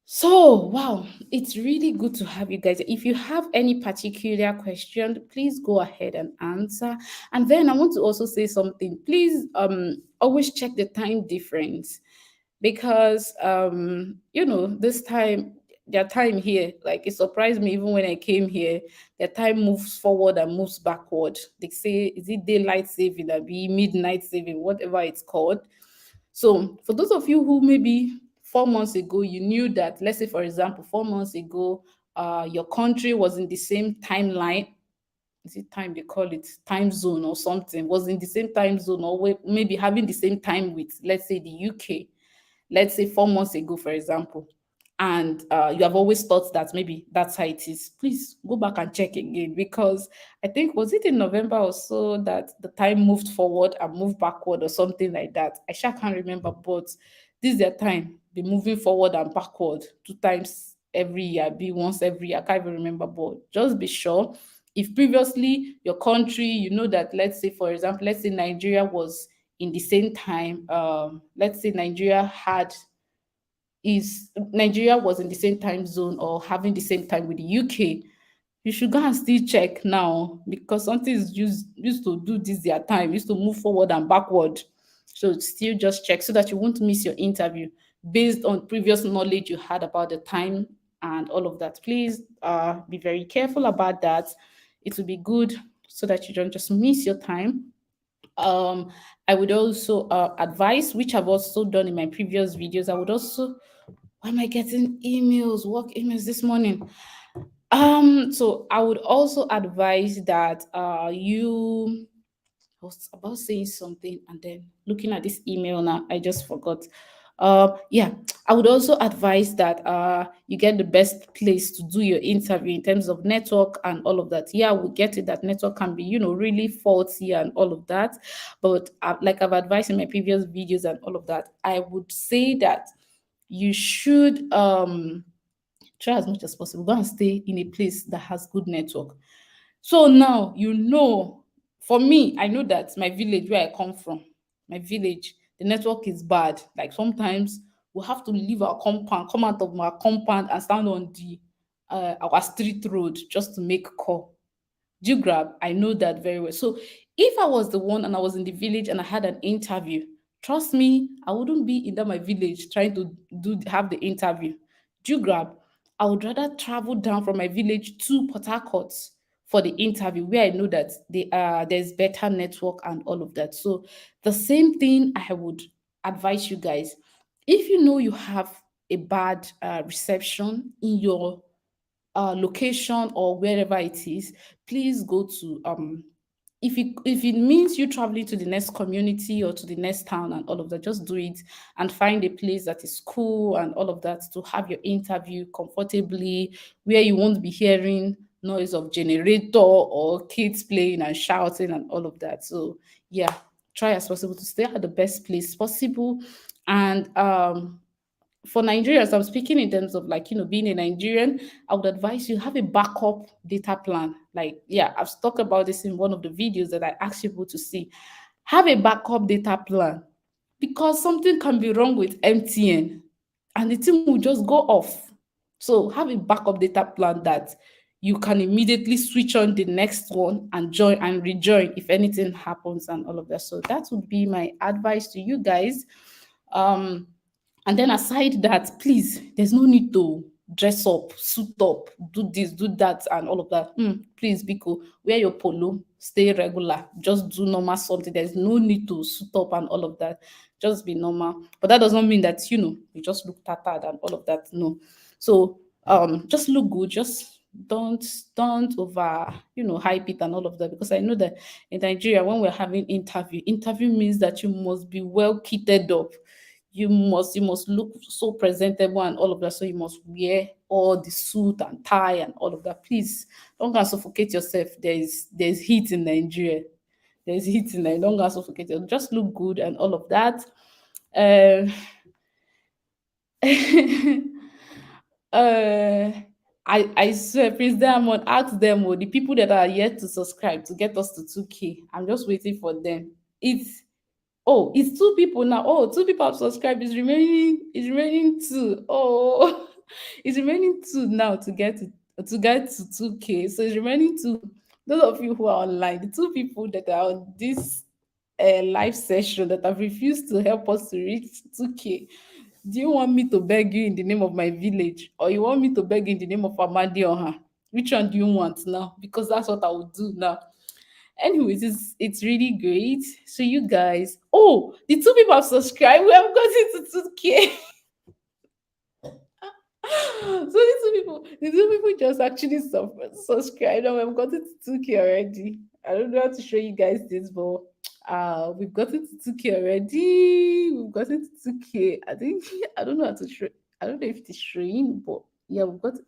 So, wow, it's really good to have you guys. If you have any particular question, please go ahead and answer. And then I want to also say something. Please always check the time difference, because this time, their time here, like, it surprised me even when I came here. Their time moves forward and moves backward. They say, is it daylight saving or be midnight saving, whatever it's called. So for those of you who maybe 4 months ago you knew that, let's say for example, 4 months ago, your country was in the same timeline. Is it time they call it time zone or something? Was in the same time zone, or maybe having the same time with, let's say, the UK, let's say 4 months ago, for example, and you have always thought that maybe that's how it is, please go back and check again, because I think, was it in November or so that the time moved forward and moved backward or something like that? I sure can't remember, but this is their time. Be moving forward and backward 2 times every year, be once every year. I can't even remember, but just be sure. If previously your country, you know that, let's say, for example, let's say Nigeria was in the same time, let's say Nigeria was in the same time zone or having the same time with the UK, you should go and still check now, because something is used to do this their time, used to move forward and backward. So still just check so that you won't miss your interview based on previous knowledge you had about the time and all of that. Please be very careful about that. It will be good so that you don't just miss your time. um I would also advise, which I've also done in my previous videos, I would also, why am I getting emails, work emails this morning? So I would also advise that I was about saying something and then looking at this email now, I just forgot. Yeah, I would also advise that you get the best place to do your interview in terms of network and all of that. Yeah, we get it that network can be, really faulty and all of that. But like I've advised in my previous videos and all of that, I would say that you should try as much as possible, go and stay in a place that has good network. So now, for me, I know that my village where I come from, my village, the network is bad. Like sometimes we have to leave our compound, come out of our compound and stand on the our street road just to make call. Do you grab? I know that very well. So if I was the one and I was in the village and I had an interview, trust me, I wouldn't be in that my village trying to have the interview. Do you grab? I would rather travel down from my village to Port Harcourt for the interview, where I know that there's better network and all of that. So the same thing I would advise you guys. If you know you have a bad reception in your location or wherever it is, please go to if it means you traveling to the next community or to the next town and all of that, just do it and find a place that is cool and all of that to have your interview comfortably, where you won't be hearing noise of generator or kids playing and shouting and all of that. So yeah, try as possible to stay at the best place possible. And for Nigerians, I'm speaking in terms of, like, being a Nigerian, I would advise you have a backup data plan. Like, yeah, I've talked about this in one of the videos that I asked people to see. Have a backup data plan, because something can be wrong with MTN and the thing will just go off. So have a backup data plan that you can immediately switch on the next one and join and rejoin if anything happens and all of that. So that would be my advice to you guys. Um, and then aside that, please, there's no need to dress up, suit up, do this, do that, and all of that. Please, Biko, wear your polo, stay regular, just do normal something. There's no need to suit up and all of that. Just be normal. But that does not mean that you just look tattered and all of that. No. So just look good. Just don't over hype it and all of that, because I know that in Nigeria, when we're having interview means that you must be well kitted up, you must look so presentable and all of that. So you must wear all the suit and tie and all of that. Please don't go and suffocate yourself. There's heat in Nigeria. There's heat in Nigeria. Don't go and suffocate yourself. Just look good and all of that. uh, uh I swear, Prince Diamond, ask them, the people that are yet to subscribe to get us to 2K. I'm just waiting for them. It's two people now. Oh, two people have subscribed. It's remaining two. Oh, it's remaining two now to get to 2K. So it's remaining two. Those of you who are online, the two people that are on this live session that have refused to help us to reach 2K. Do you want me to beg you in the name of my village, or you want me to beg in the name of Amadioha? Which one do you want now? Because that's what I will do now. Anyways, it's really great. So you guys, the two people have subscribed. We have got it to 2K. So these two people just actually subscribed, and we've gotten to 2K already. I don't know how to show you guys this, but we've gotten to 2K already. We've gotten to 2K. I think I don't know how to show. I don't know if it's showing, but yeah, we've got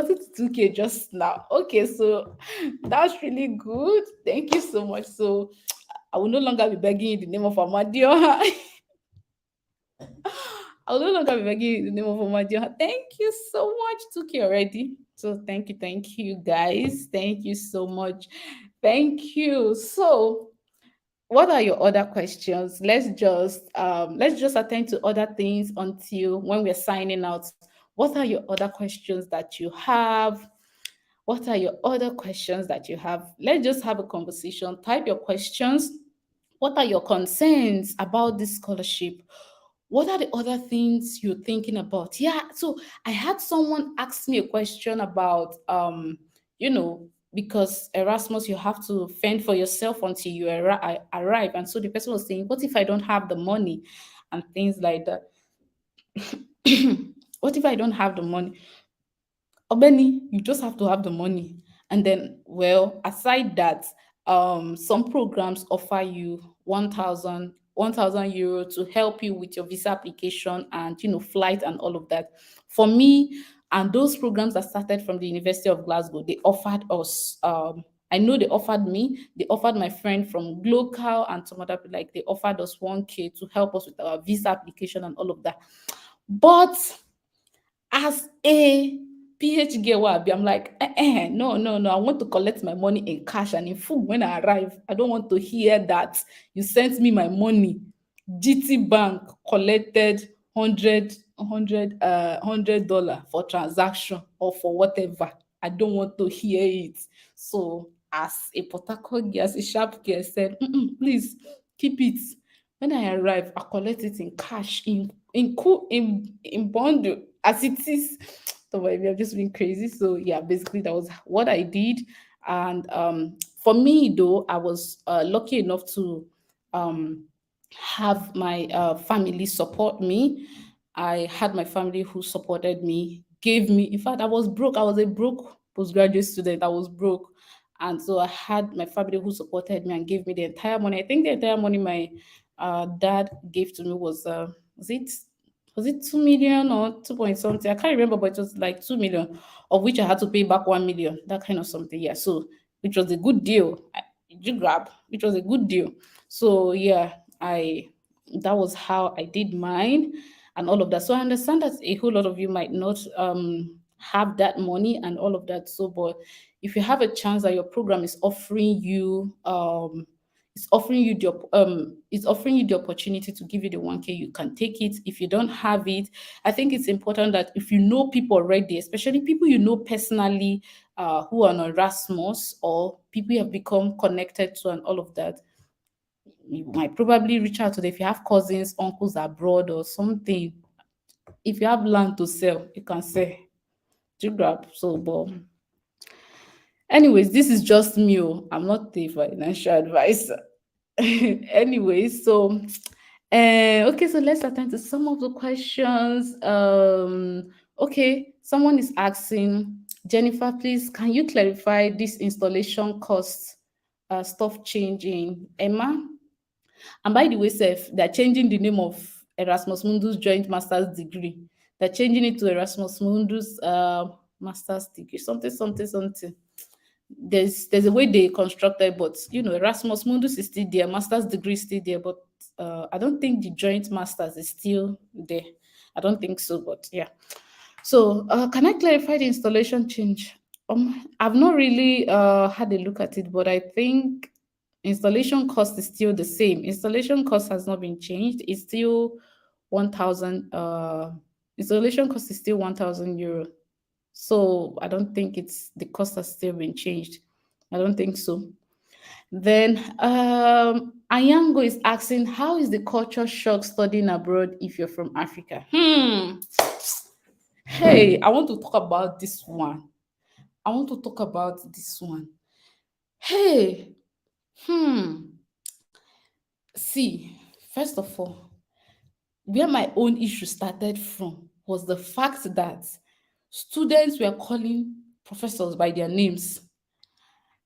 it to 2K just now. Okay, so that's really good. Thank you so much. So I will no longer be begging in the name of Amadio. I will no longer be begging in the name of Amadio. Thank you so much. 2K already. So thank you guys. Thank you so much. Thank you. So what are your other questions? Let's just attend to other things until when we're signing out. What are your other questions that you have? What are your other questions that you have? Let's just have a conversation. Type your questions. What are your concerns about this scholarship? What are the other things you're thinking about? Yeah, so I had someone ask me a question about because Erasmus, you have to fend for yourself until you arrive. And so the person was saying, what if I don't have the money and things like that? What if I don't have the money? Obeni, you just have to have the money. And then, well, aside that, some programs offer you 1,000 euro to help you with your visa application and flight and all of that. For me, and those programs that started from the University of Glasgow, they offered us. I know they offered me. They offered my friend from Glocal and some other people. Like they offered us 1K to help us with our visa application and all of that. But as a PH girl, I'm like, no, no, no. I want to collect my money in cash and in full when I arrive. I don't want to hear that you sent me my money. GT Bank collected $100 for transaction or for whatever. I don't want to hear it. So, as a Port Harcourt girl, as a sharp girl, said, please keep it. When I arrive, I collect it in cash, in bundle as it is. So maybe I've just been crazy. So yeah, basically that was what I did. And for me though, I was lucky enough to um have my family support me. I had my family who supported me, gave me. In fact, I was broke. I was a broke postgraduate student. I was broke. And so I had my family who supported me and gave me the entire money. I think the entire money my dad gave to me was it 2 million or 2 point something? I can't remember, but it was like 2 million, of which I had to pay back 1 million, that kind of something. Yeah, so which was a good deal. Did you grab? Which was a good deal. So yeah, I that was how I did mine and all of that. So I understand that a whole lot of you might not have that money and all of that. So, but if you have a chance that your program is offering you it's offering you the opportunity to give you the 1K, you can take it. If you don't have it, I think it's important that if you know people already, especially people you know personally, who are on Erasmus, or people you have become connected to and all of that, you might probably reach out to them. If you have cousins, uncles abroad or something, if you have land to sell, you can sell. Do you grab? So, but anyways, this is just me. I'm not a financial advisor. Anyways, so okay, so let's attend to some of the questions. Okay, someone is asking, Jennifer, please, can you clarify this installation cost stuff changing? Emma? And by the way, Seth, they're changing the name of Erasmus Mundus Joint Master's Degree. They're changing it to Erasmus Mundus Master's Degree, something, something, something. There's a way they constructed, but Erasmus Mundus is still there, master's degree is still there, but I don't think the joint masters is still there. I don't think so, but yeah. So can I clarify the installation change? I've not really had a look at it, but I think installation cost is still the same. Installation cost has not been changed. It's still 1,000. Installation cost is still 1,000 euro. So I don't think the cost has still been changed. I don't think so. Then Ayango is asking, how is the culture shock studying abroad if you're from Africa? Hey, I want to talk about this one. Hey, see, first of all, where my own issue started from was the fact that Students were calling professors by their names.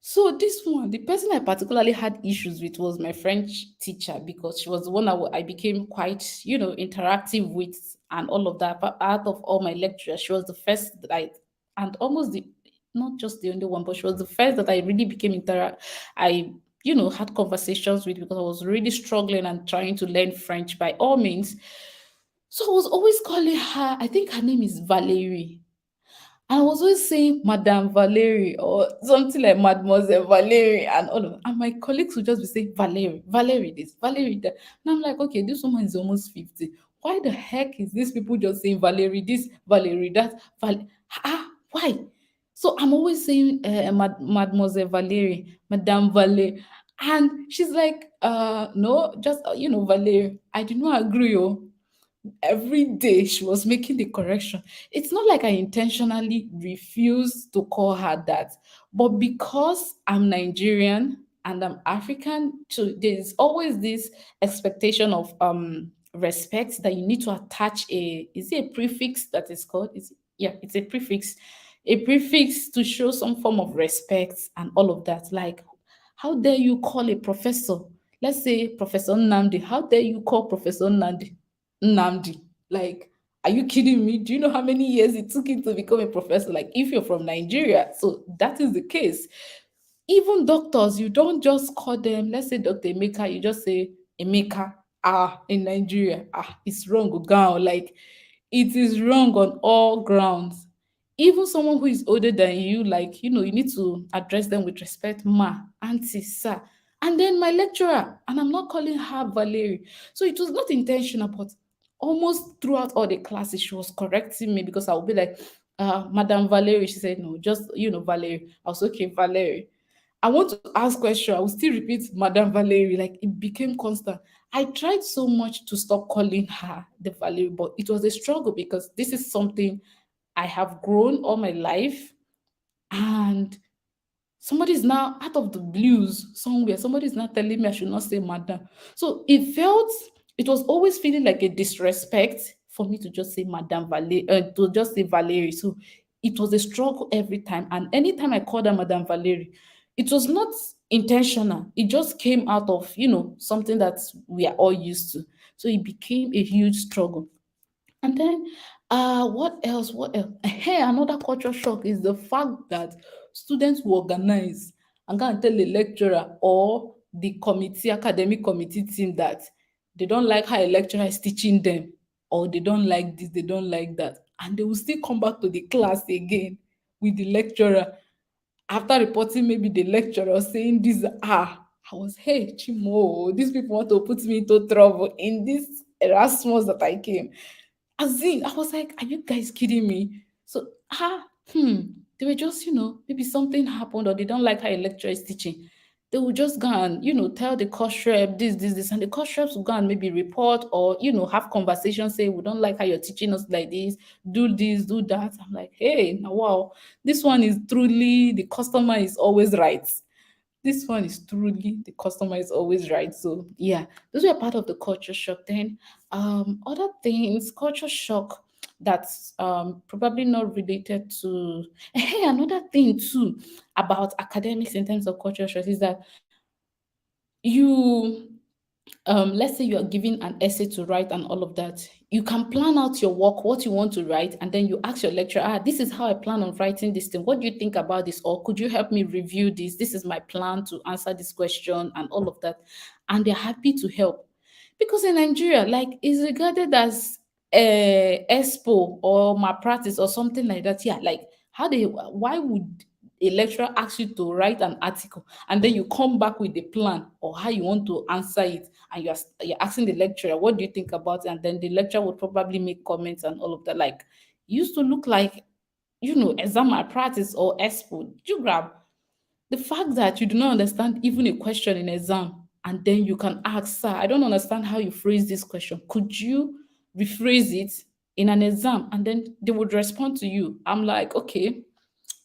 So this one, the person I particularly had issues with was my French teacher because she was the one I became quite, interactive with and all of that. But out of all my lecturers, she was the first that and almost the, not just the only one, but she was the first that I really became I, had conversations with because I was really struggling and trying to learn French by all means. So I was always calling her, I think her name is Valerie. I was always saying Madame Valerie or something like Mademoiselle Valerie and all of, and my colleagues would just be saying Valerie, Valerie this, Valerie that. And I'm like, okay, this woman is almost 50. Why the heck is these people just saying Valerie this, Valerie that, why? So I'm always saying Mademoiselle Valerie, Madame Valerie. And she's like, no, just Valerie. I do not agree, oh. Every day she was making the correction. It's not like I intentionally refused to call her that, but because I'm Nigerian and I'm African, so there's always this expectation of respect that you need to attach a, is it a prefix that is called? Yeah, it's a prefix to show some form of respect and all of that. Like, how dare you call a professor? Let's say Professor Nnamdi. How dare you call Professor Nnamdi? Like, are you kidding me? Do you know how many years it took him to become a professor? Like, if you're from Nigeria, so that is the case. Even doctors, you don't just call them, let's say Dr. Emeka, you just say Emeka. In Nigeria, it's wrong, Ogan. Like, it is wrong on all grounds. Even someone who is older than you, like, you need to address them with respect, ma, auntie, sir. And then my lecturer, and I'm not calling her Valerie. So it was not intentional, but almost throughout all the classes, she was correcting me because I would be like, Madam Valerie. She said, no, just, Valerie. I was okay, Valerie. I want to ask question. I will still repeat Madame Valerie. Like it became constant. I tried so much to stop calling her the Valerie, but it was a struggle because this is something I have grown all my life. And somebody's now out of the blues somewhere. Somebody's now telling me I should not say madam. So it was always feeling like a disrespect for me to just say Madame Valerie, to just say Valerie. So it was a struggle every time. And anytime I called her Madame Valerie, it was not intentional. It just came out of, something that we are all used to. So it became a huge struggle. And then, what else? What else? Hey, another culture shock is the fact that students will organize and go and tell the lecturer or the committee, academic committee team that they don't like how a lecturer is teaching them, or they don't like this, they don't like that, and they will still come back to the class again with the lecturer after reporting maybe the lecturer saying this. I was, hey, Chimo, these people want to put me into trouble in this Erasmus that I came. As in, I was like, are you guys kidding me? So, they were just, maybe something happened or they don't like how a lecturer is teaching. They will just go and, tell the course rep this, and the course reps will go and maybe report or, have conversations, say, we don't like how you're teaching us like this, do that. I'm like, hey, now wow, this one is truly the customer is always right. This one is truly the customer is always right. So yeah, those were part of the culture shock. Then other things, culture shock that's probably not related to hey, another thing too about academics in terms of culture shock is that you let's say you are given an essay to write and all of that, you can plan out your work, what you want to write, and then you ask your lecturer, this is how I plan on writing this thing. What do you think about this? Or could you help me review this? This is my plan to answer this question and all of that. And they're happy to help. Because in Nigeria, like, is regarded as expo or malpractice or something like that. Yeah, like why would a lecturer ask you to write an article and then you come back with a plan or how you want to answer it, and you're asking the lecturer, what do you think about it? And then the lecturer would probably make comments and all of that. Like, it used to look like, exam malpractice or expo. Do you grab the fact that you do not understand even a question in exam, and then you can ask, sir, I don't understand how you phrase this question. Could you rephrase it in an exam? And then they would respond to you. I'm like, okay,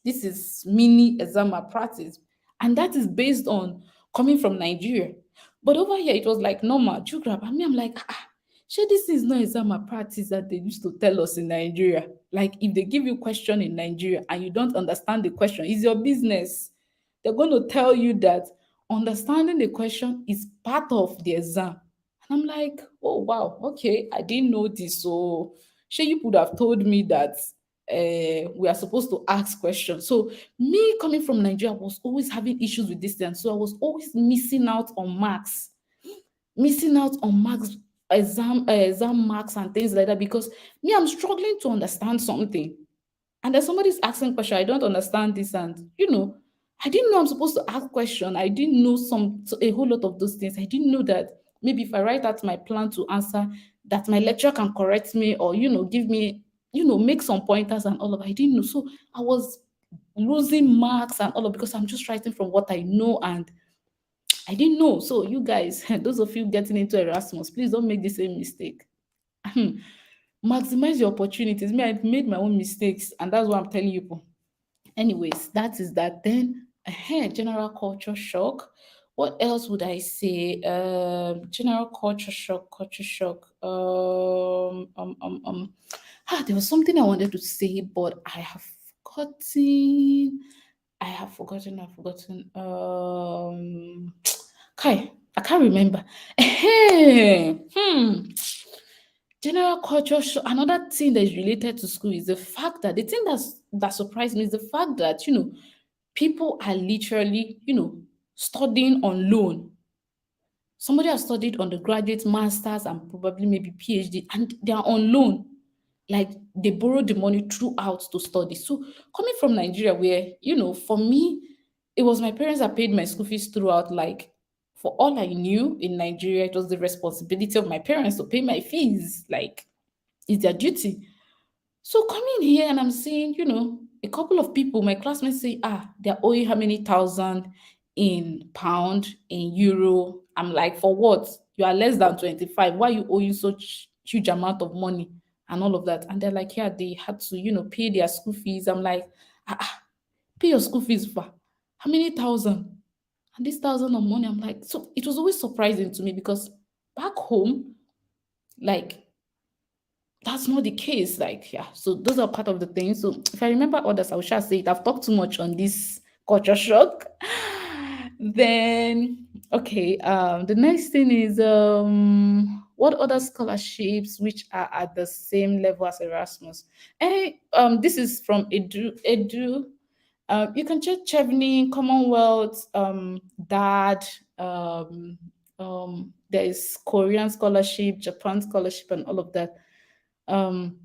this is mini exam malpractice. And that is based on coming from Nigeria. But over here, it was like normal. Do you grab? I mean, I'm like, Shey this is not exam malpractice that they used to tell us in Nigeria. Like if they give you question in Nigeria and you don't understand the question, it's your business. They're going to tell you that understanding the question is part of the exam. And I'm like, oh wow, okay, I didn't know this. So sure you could have told me that we are supposed to ask questions. So me coming from Nigeria was always having issues with this thing. So I was always missing out on marks, exam marks and things like that because me, I'm struggling to understand something. And then somebody's asking question, I don't understand this, and I didn't know I'm supposed to ask question. I didn't know a whole lot of those things. I didn't know that maybe if I write out my plan to answer, that my lecturer can correct me or give me make some pointers and all of. I didn't know, so I was losing marks and all of because I'm just writing from what I know and I didn't know. So you guys, those of you getting into Erasmus, please don't make the same mistake. Maximize your opportunities. Me, I've made my own mistakes, and that's what I'm telling you. Anyways, that is that. Then general culture shock. What else would I say? General culture shock, culture shock. There was something I wanted to say, but I have forgotten. I've forgotten. Kai, I can't remember. General culture another thing that is related to school is the fact that the thing that surprised me is the fact that people are literally studying on loan. Somebody has studied undergraduate, masters, and probably maybe PhD, and they are on loan. Like they borrow the money throughout to study. So coming from Nigeria, where for me, it was my parents that paid my school fees throughout. Like for all I knew in Nigeria, it was the responsibility of my parents to pay my fees. Like it's their duty. So coming here and I'm seeing, a couple of people, my classmates say, they're owing how many thousand in pound, in euro. I'm like, for what? You are less than 25. Why are you owing such huge amount of money and all of that? And they're like, yeah, they had to, pay their school fees. I'm like, pay your school fees for how many thousand? And this thousand of money, I'm like, so it was always surprising to me because back home, like that's not the case. Like, yeah. So those are part of the things. So if I remember others, I will shall say it. I've talked too much on this culture shock. Then okay, the next thing is what other scholarships which are at the same level as Erasmus? This is from Edu. You can check Chevening, Commonwealth, DAD, there is Korean scholarship, Japan scholarship, and all of that. Um,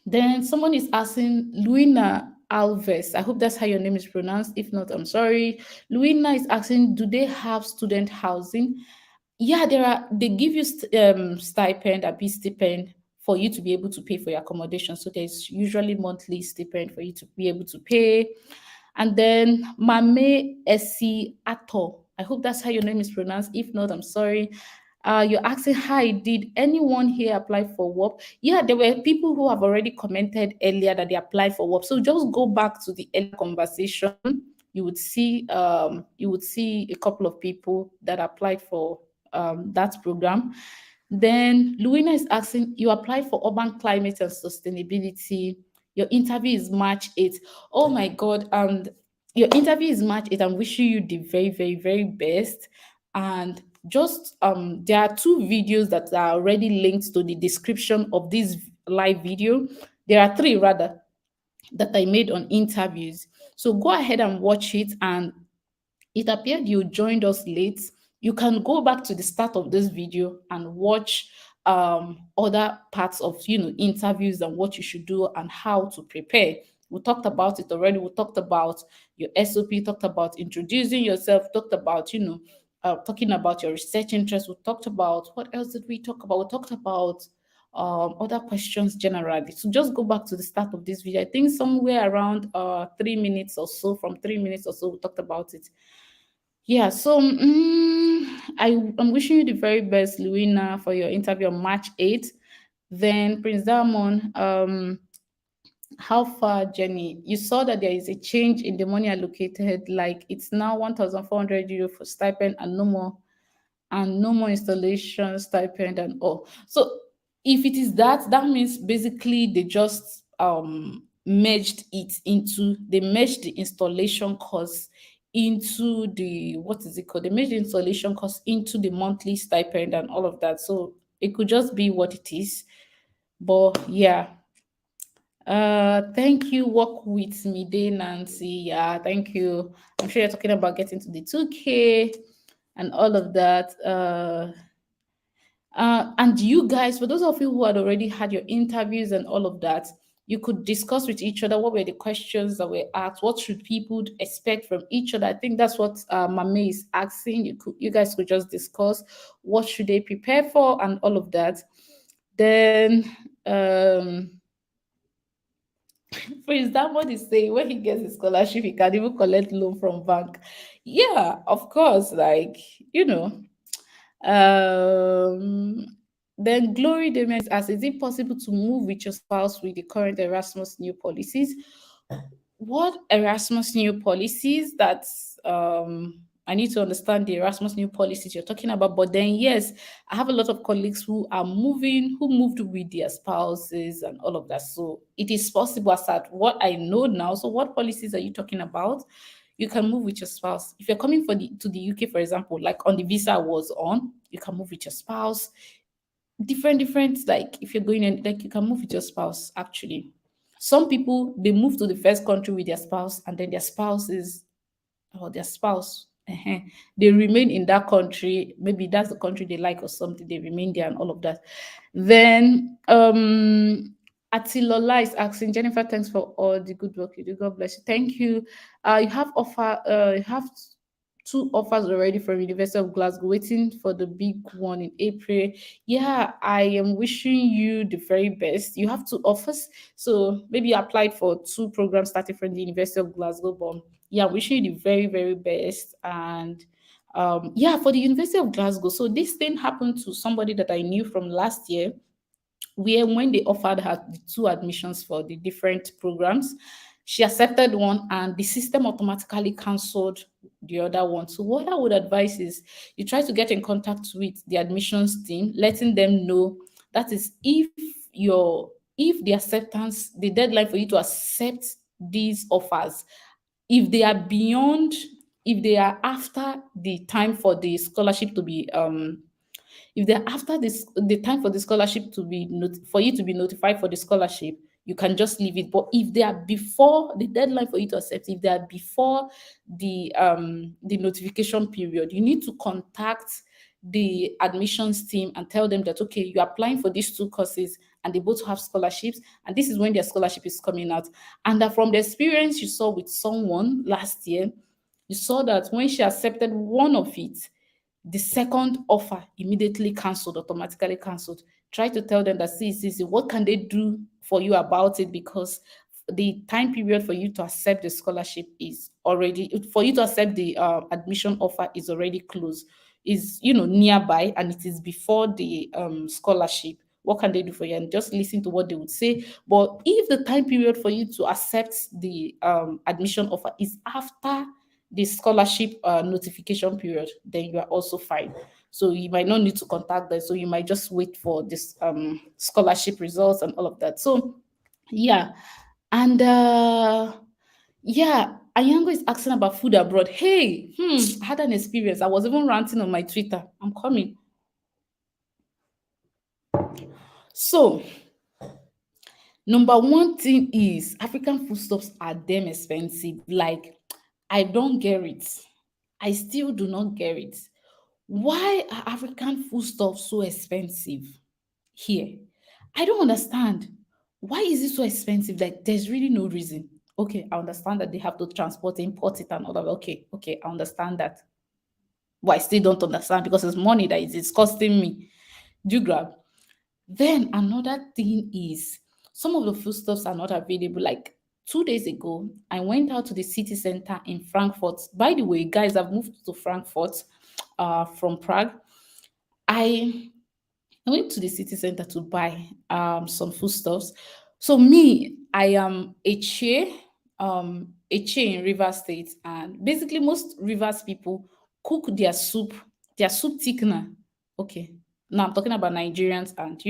then someone is asking Luina Alves. I hope that's how your name is pronounced. If not, I'm sorry. Luina is asking, do they have student housing? Yeah, they give you stipend, a B stipend for you to be able to pay for your accommodation. So there's usually monthly stipend for you to be able to pay. And then Mame Esi Ato. I hope that's how your name is pronounced. If not, I'm sorry. You're asking, hi, did anyone here apply for work? Yeah, there were people who have already commented earlier that they applied for work. So just go back to the earlier conversation. You would see a couple of people that applied for that program. Then Luina is asking, you applied for urban climate and sustainability. Your interview is March 8th. Oh my God. And your interview is March 8th. I'm wishing you the very, very, very best. And just there are two videos that are already linked to the description of this live video. There are three rather that I made on interviews. So go ahead and watch it. And it appeared you joined us late. You can go back to the start of this video and watch other parts of interviews and what you should do and how to prepare. We talked about it already. We talked about your SOP, talked about introducing yourself, talked about talking about your research interest. We talked about what else did we talk about? We talked about other questions generally. So just go back to the start of this video. I think somewhere around 3 minutes or so, from 3 minutes or so, we talked about it. Yeah, so I'm wishing you the very best, Luina, for your interview on March 8th. Then Prince Diamond, how far, Jenny? You saw that there is a change in the money allocated, like it's now 1,400 euro for stipend and no more installation stipend and all. So If it is that, that means basically they just they merged the installation cost into the, what is it called? They merged the installation cost into the monthly stipend and all of that. So it could just be what it is. But yeah. Thank you. Work with me, day Nancy. Yeah, thank you. I'm sure you're talking about getting to the 2K and all of that. And you guys, for those of you who had already had your interviews and all of that, you could discuss with each other what were the questions that were asked. What should people expect from each other? I think that's what Mame is asking. You guys could just discuss what should they prepare for and all of that. Then, for example, what is saying when he gets his scholarship, he can even collect loan from bank. Yeah, of course. Like, you know, um, then Glory Damien is asked, is it possible to move with your spouse with the current Erasmus new policies? What Erasmus new policies? That's I need to understand the Erasmus new policies you're talking about. But then yes, I have a lot of colleagues who are moving, who moved with their spouses and all of that. So it is possible as at what I know now. So what policies are you talking about? You can move with your spouse. If you're coming to the UK, for example, like on the visa I was on, you can move with your spouse. Different, like if you're going in, like you can move with your spouse actually. Some people they move to the first country with their spouse, and then their spouse is or their spouse, they remain in that country. Maybe that's the country they like or something. They remain there and all of that. Then Atilola is asking, Jennifer, thanks for all the good work you do. God bless you. Thank you. You have two offers already from University of Glasgow, waiting for the big one in April. Yeah, I am wishing you the very best. You have two offers, so maybe you applied for two programs starting from the University of Glasgow. But yeah, wishing you the very, very best. And yeah, for the University of Glasgow. So this thing happened to somebody that I knew from last year, where when they offered her the two admissions for the different programs, she accepted one and the system automatically cancelled the other one. So what I would advise is you try to get in contact with the admissions team, letting them know that is if the acceptance, the deadline for you to accept these offers, if they are beyond, if they are after the time for the scholarship to be if they're after this the time for the scholarship to be for you to be notified for the scholarship, you can just leave it. But if they are before the deadline for you to accept, if they are before the notification period, you need to contact the admissions team and tell them that okay, you're applying for these two courses and they both have scholarships, and this is when their scholarship is coming out. And that from the experience you saw with someone last year, you saw that when she accepted one of it, the second offer immediately cancelled, automatically cancelled. Try to tell them that see, what can they do for you about it? Because the time period for you to accept the scholarship is already, for you to accept the admission offer is already closed, is nearby, and it is before the scholarship. What can they do for you? And just listen to what they would say. But if the time period for you to accept the admission offer is after the scholarship notification period, then you are also fine. So you might not need to contact them. So you might just wait for this scholarship results and all of that. So yeah. And yeah, Ayango is asking about food abroad. Hey, I had an experience. I was even ranting on my Twitter. I'm coming. So number one thing is African foodstuffs are damn expensive. Like, I don't get it. I still do not get it. Why are African foodstuffs so expensive here? I don't understand. Why is it so expensive? Like, there's really no reason. Okay, I understand that they have to transport, import it, and all of that. Okay, I understand that. But I still don't understand because it's money that is it's costing me. Do you grab? Then another thing is some of the foodstuffs are not available. Like 2 days ago, I went out to the city center in Frankfurt. By the way, guys, I've moved to Frankfurt from Prague. I I went to the city center to buy some foodstuffs. So me, I am a chair in Rivers State, and basically most Rivers people cook their soup thickener. Okay, Now I'm talking about Nigerians, and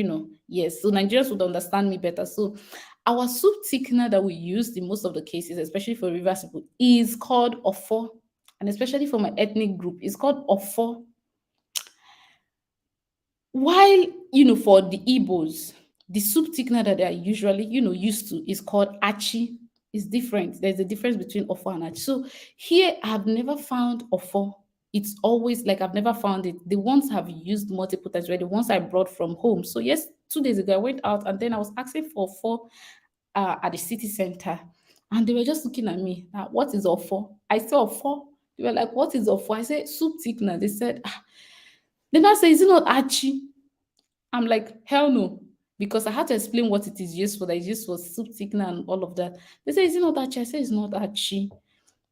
yes, so Nigerians would understand me better. So our soup thickener that we use in most of the cases, especially for Rivers people, is called ofo. And especially for my ethnic group, it's called ofo. While, for the Igbos, the soup thickener that they are usually, used to is called achi. It's different. There's a difference between ofo and achi. So here I've never found ofo. It's always like I've never found it. The ones I've used multiple times were the ones I brought from home. So yes, 2 days ago I went out and then I was asking for ofo at the city center. And they were just looking at me. What is ofo? I said ofo. They were like, what is ofo? I said soup thickener. They said, then I said, is it not achi? I'm like, hell no. Because I had to explain what it is used for, that it's used for soup thickener and all of that. They say, is it not achi? I say, it's not achi.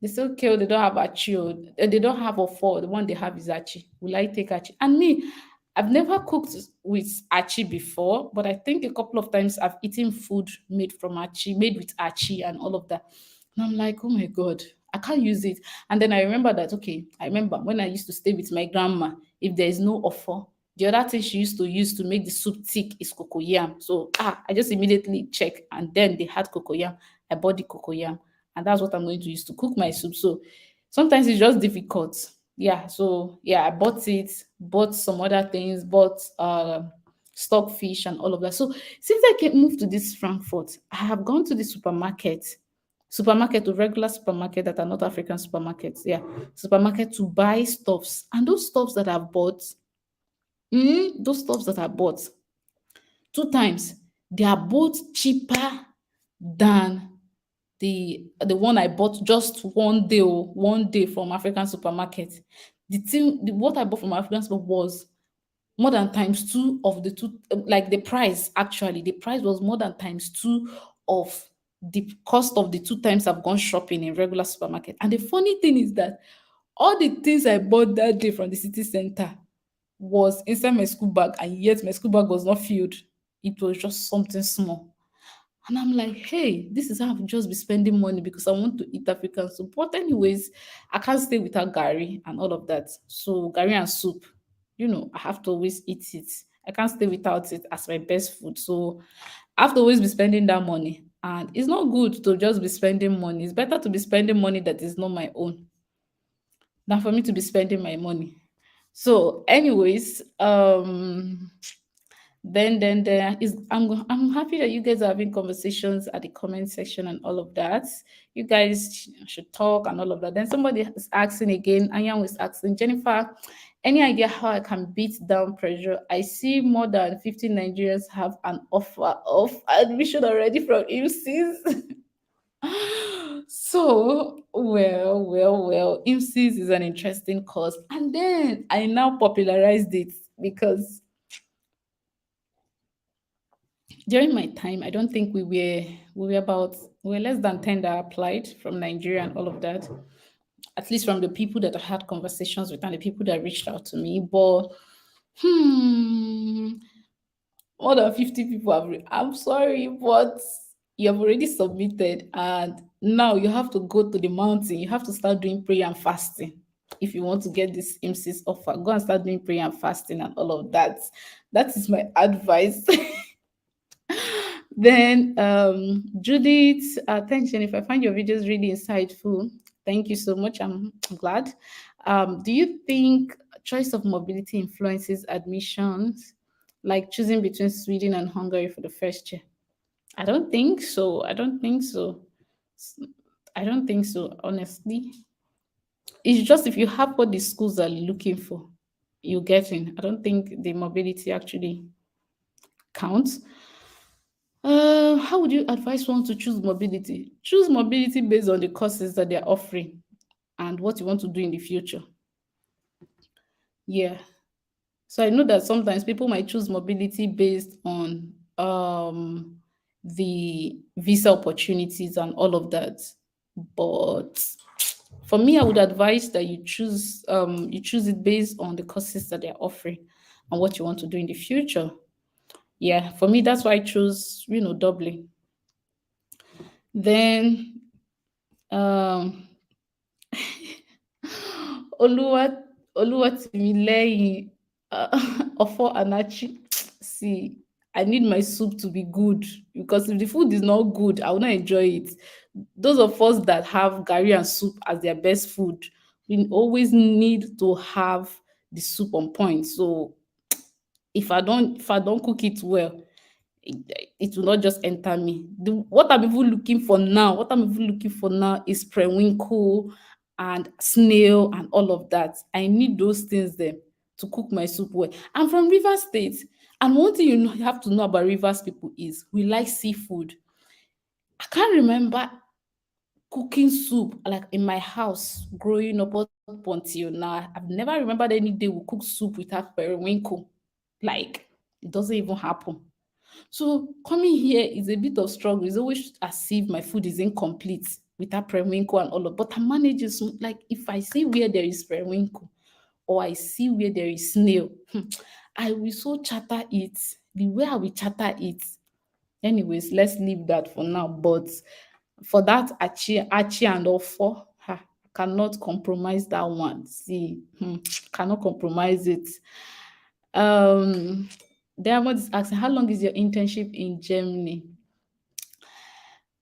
They say, okay, oh, they don't have achi. They don't have a four. The one they have is achi. Will I take achi? And me, I've never cooked with achi before, but I think a couple of times I've eaten food made from achi, made with achi and all of that. And I'm like, oh my God, I can't use it. And then I remember that, okay, I remember when I used to stay with my grandma, if there is no offer, the other thing she used to use to make the soup thick is cocoyam. So I just immediately check, and then they had cocoyam. I bought the cocoyam, and that's what I'm going to use to cook my soup. So sometimes it's just difficult. Yeah. So yeah, I bought it, bought some other things, bought stockfish and all of that. So since I came moved to this Frankfurt, I have gone to the supermarket to regular supermarket that are not African supermarkets. Yeah, supermarket to buy stuffs, and those stuffs that I've bought, those stuffs that I bought 2 times, they are both cheaper than the one I bought just one day from African supermarket. What I bought from African supermarket was more than times two of the two, like the price actually, the price was more than times two of the cost of the 2 times I've gone shopping in regular supermarket. And the funny thing is that all the things I bought that day from the city center was inside my school bag, and yet my school bag was not filled. It was just something small. And I'm like, hey, this is how I've just be spending money because I want to eat African soup. But anyways, I can't stay without Gary and all of that. So Gary and soup, I have to always eat it. I can't stay without it as my best food. So I have to always be spending that money. And it's not good to just be spending money. It's better to be spending money that is not my own than for me to be spending my money. So, anyways, then is I'm happy that you guys are having conversations at the comment section and all of that. You guys should talk and all of that. Then somebody is asking again. Anyan was asking, Jennifer, any idea how I can beat down pressure? I see more than 50 Nigerians have an offer of admission already from IMSIS. So, well, IMSIS is an interesting course. And then I now popularized it because during my time, I don't think we were less than 10 that applied from Nigeria and all of that. At least from the people that I had conversations with and the people that reached out to me. But hmm, more than 50 people have I'm sorry, but you have already submitted, and now you have to go to the mountain. You have to start doing prayer and fasting. If you want to get this IMSIS offer, go and start doing prayer and fasting and all of that. That is my advice. Then Judith, thanks Jennifer. I find your videos really insightful. Thank you so much. I'm glad. Do you think choice of mobility influences admissions, like choosing between Sweden and Hungary for the first year? I don't think so. I don't think so. I don't think so, honestly. It's just if you have what the schools are looking for, you get in. I don't think the mobility actually counts. How would you advise one to choose mobility? Choose mobility based on the courses that they're offering and what you want to do in the future. Yeah. So I know that sometimes people might choose mobility based on the visa opportunities and all of that. But for me, I would advise that you choose it based on the courses that they're offering and what you want to do in the future. Yeah, for me, that's why I chose, Dublin. Then um Oluwa Oluwatimileyin. Ofo anachi. See, I need my soup to be good because if the food is not good, I will not enjoy it. Those of us that have gari and soup as their best food, we always need to have the soup on point. So if I don't cook it well, it will not just enter me. What I'm even looking for now, is periwinkle and snail and all of that. I need those things there to cook my soup well. I'm from Rivers State, and one thing you have to know about Rivers people is we like seafood. I can't remember cooking soup like in my house growing up until now. I've never remembered any day we cook soup without periwinkle. Like it doesn't even happen. So coming here is a bit of struggle. It's always as if my food is incomplete without periwinkle and all of. But I manage it. Like if I see where there is periwinkle or I see where there is snail, I will so chatter it. The way I will chatter it. Anyways, let's leave that for now. But for that achi and ofo, cannot compromise that one. See, cannot compromise it. Um, Diamond is asking, how long is your internship in Germany?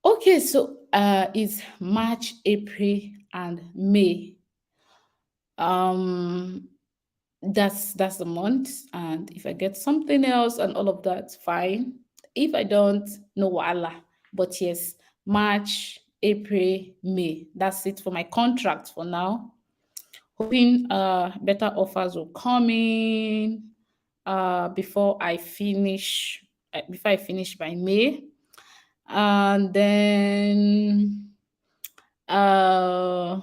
Okay, so it's March, April, and May. Um, that's the month, and if I get something else and all of that, fine. If I don't, no wala. But yes, March, April, May. That's it for my contract for now. Hoping better offers will come in before I finish by May. And then uh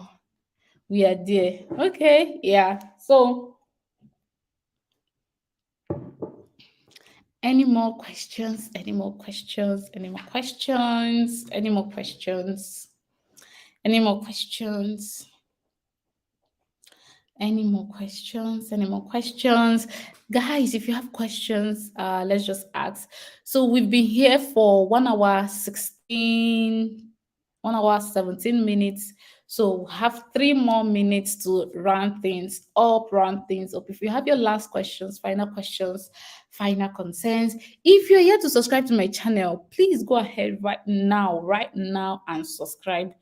we are there. Okay, yeah. So any more questions? Any more questions? Any more questions? Any more questions? Any more questions? Any more questions? Any more questions? Guys, if you have questions, let's just ask. So we've been here for 1 hour 17 minutes. So we have 3 more minutes to round things up. If you have your last questions, final concerns, if you're here to subscribe to my channel, please go ahead right now and subscribe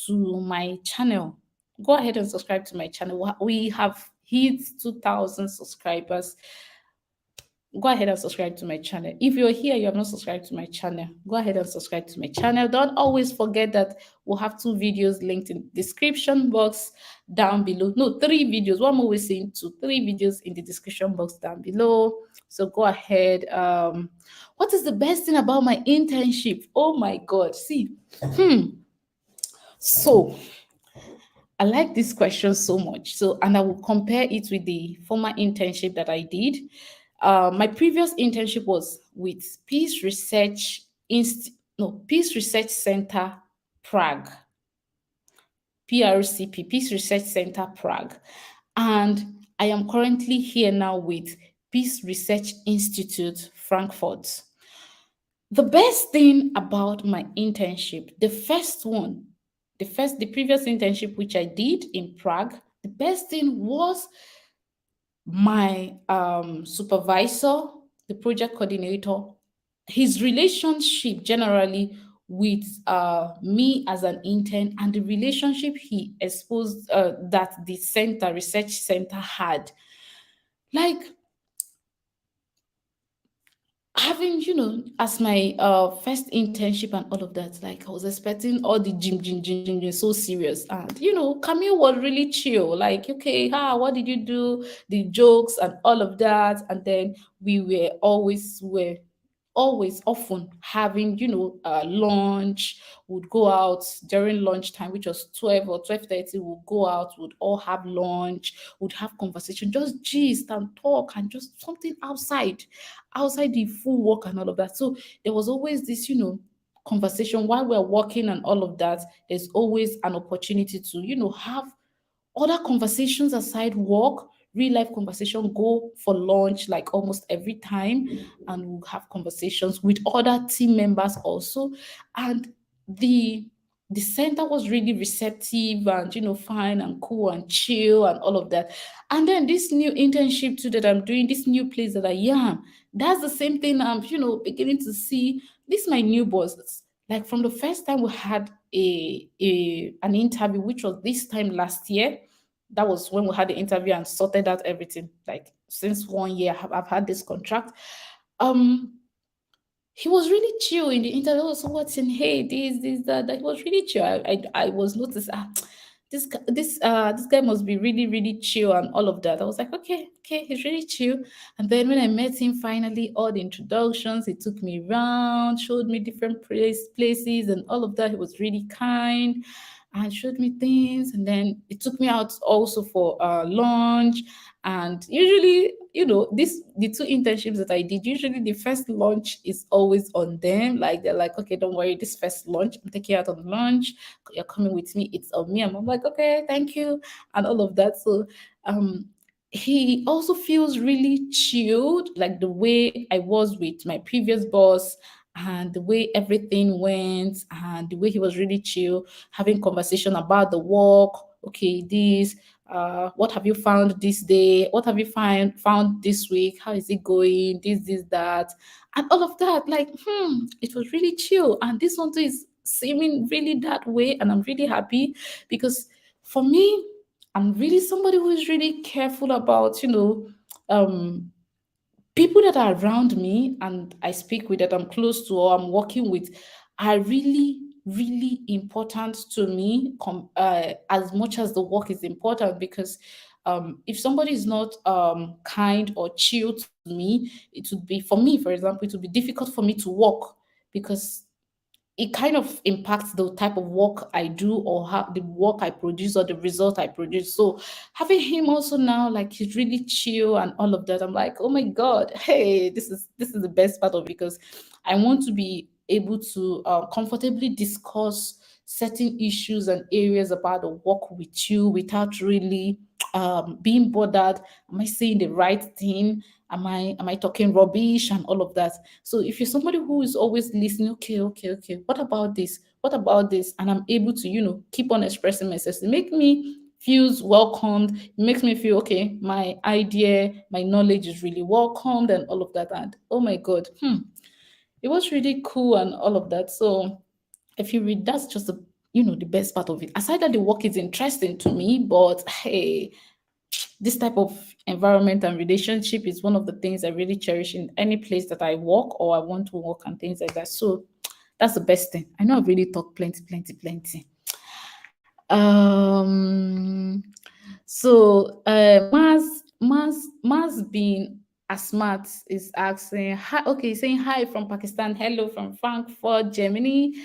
to my channel. Go ahead and subscribe to my channel. We have hit 2,000 subscribers. Go ahead and subscribe to my channel. If you're here, you have not subscribed to my channel, go ahead and subscribe to my channel. Don't always forget that we'll have 2 videos linked in the description box down below. No, 3 videos. What I'm always saying, 3 videos in the description box down below. So go ahead. What is the best thing about my internship? Oh my God. See, so I like this question so much. So, and I will compare it with the former internship that I did. My previous internship was with Peace Research Center Prague, PRCP, Peace Research Center Prague, and I am currently here now with Peace Research Institute Frankfurt. The best thing about my internship, the previous internship which I did in Prague, the best thing was my supervisor, the project coordinator, his relationship generally with me as an intern, and the relationship he exposed that the research center had. Like having, as my first internship and all of that, like I was expecting all the gym so serious, and Camille was really chill, like, okay, what did you do, the jokes and all of that. And then we were always often having lunch. Would go out during lunchtime, which was 12 or 12:30. We'll go out, would all have lunch, would have conversation, just gist and talk, and just something outside the full work and all of that. So there was always this conversation while we're working and all of that. There's always an opportunity to have other conversations aside work, real life conversation, go for lunch like almost every time, and we'll have conversations with other team members also. And the the center was really receptive and fine and cool and chill and all of that. And then this new internship too that I'm doing, this new place that I am, that's the same thing. I'm beginning to see this my new boss. Like from the first time we had a an interview, which was this time last year. That was when we had the interview and sorted out everything. Like since 1 year I've had this contract. um he was really chill in the interview. So what's in, hey, this, that. He was really chill. I was noticed. This guy must be really, really chill and all of that. I was like, okay, okay, he's really chill. And then when I met him finally, all the introductions, he took me around, showed me different places and all of that. He was really kind and showed me things. And then it took me out also for lunch. And usually, this the two internships that I did, usually the first lunch is always on them. Like they're like, okay, don't worry, this first lunch, I'm taking you out on lunch. You're coming with me, it's on me. And I'm like, okay, thank you, and all of that. So um he also feels really chilled, like the way I was with my previous boss, and the way everything went, and the way he was really chill, having conversation about the work. Okay, this, what have you found this day? What have you found this week? How is it going? This, that, and all of that. Like, it was really chill. And this one too is seeming really that way. And I'm really happy because for me, I'm really somebody who is really careful about, um, people that are around me and I speak with, that I'm close to or I'm working with, are really, really important to me, as much as the work is important. Because if somebody is not kind or chill to me, it would be, for me, for example, it would be difficult for me to work, because it kind of impacts the type of work I do, or how the work I produce, or the result I produce. So having him also now, like, he's really chill and all of that, I'm like, oh my god, hey, this is the best part of it, because I want to be able to comfortably discuss certain issues and areas about the work with you without really being bothered. Am I saying the right thing? Am I talking rubbish and all of that? So if you're somebody who is always listening, okay, okay, okay, what about this? What about this? And I'm able to, keep on expressing myself. It makes me feels welcomed. It makes me feel okay. My idea, my knowledge is really welcomed and all of that. And oh my God, it was really cool and all of that. So if you read, that's just the best part of it. Aside that the work is interesting to me, but hey, this type of environment and relationship is one of the things I really cherish in any place that I work or I want to work and things like that. So that's the best thing. I know I've really talked plenty, plenty, plenty. Um, so Mars being as smart is asking hi. Okay, saying hi from Pakistan. Hello from Frankfurt, Germany.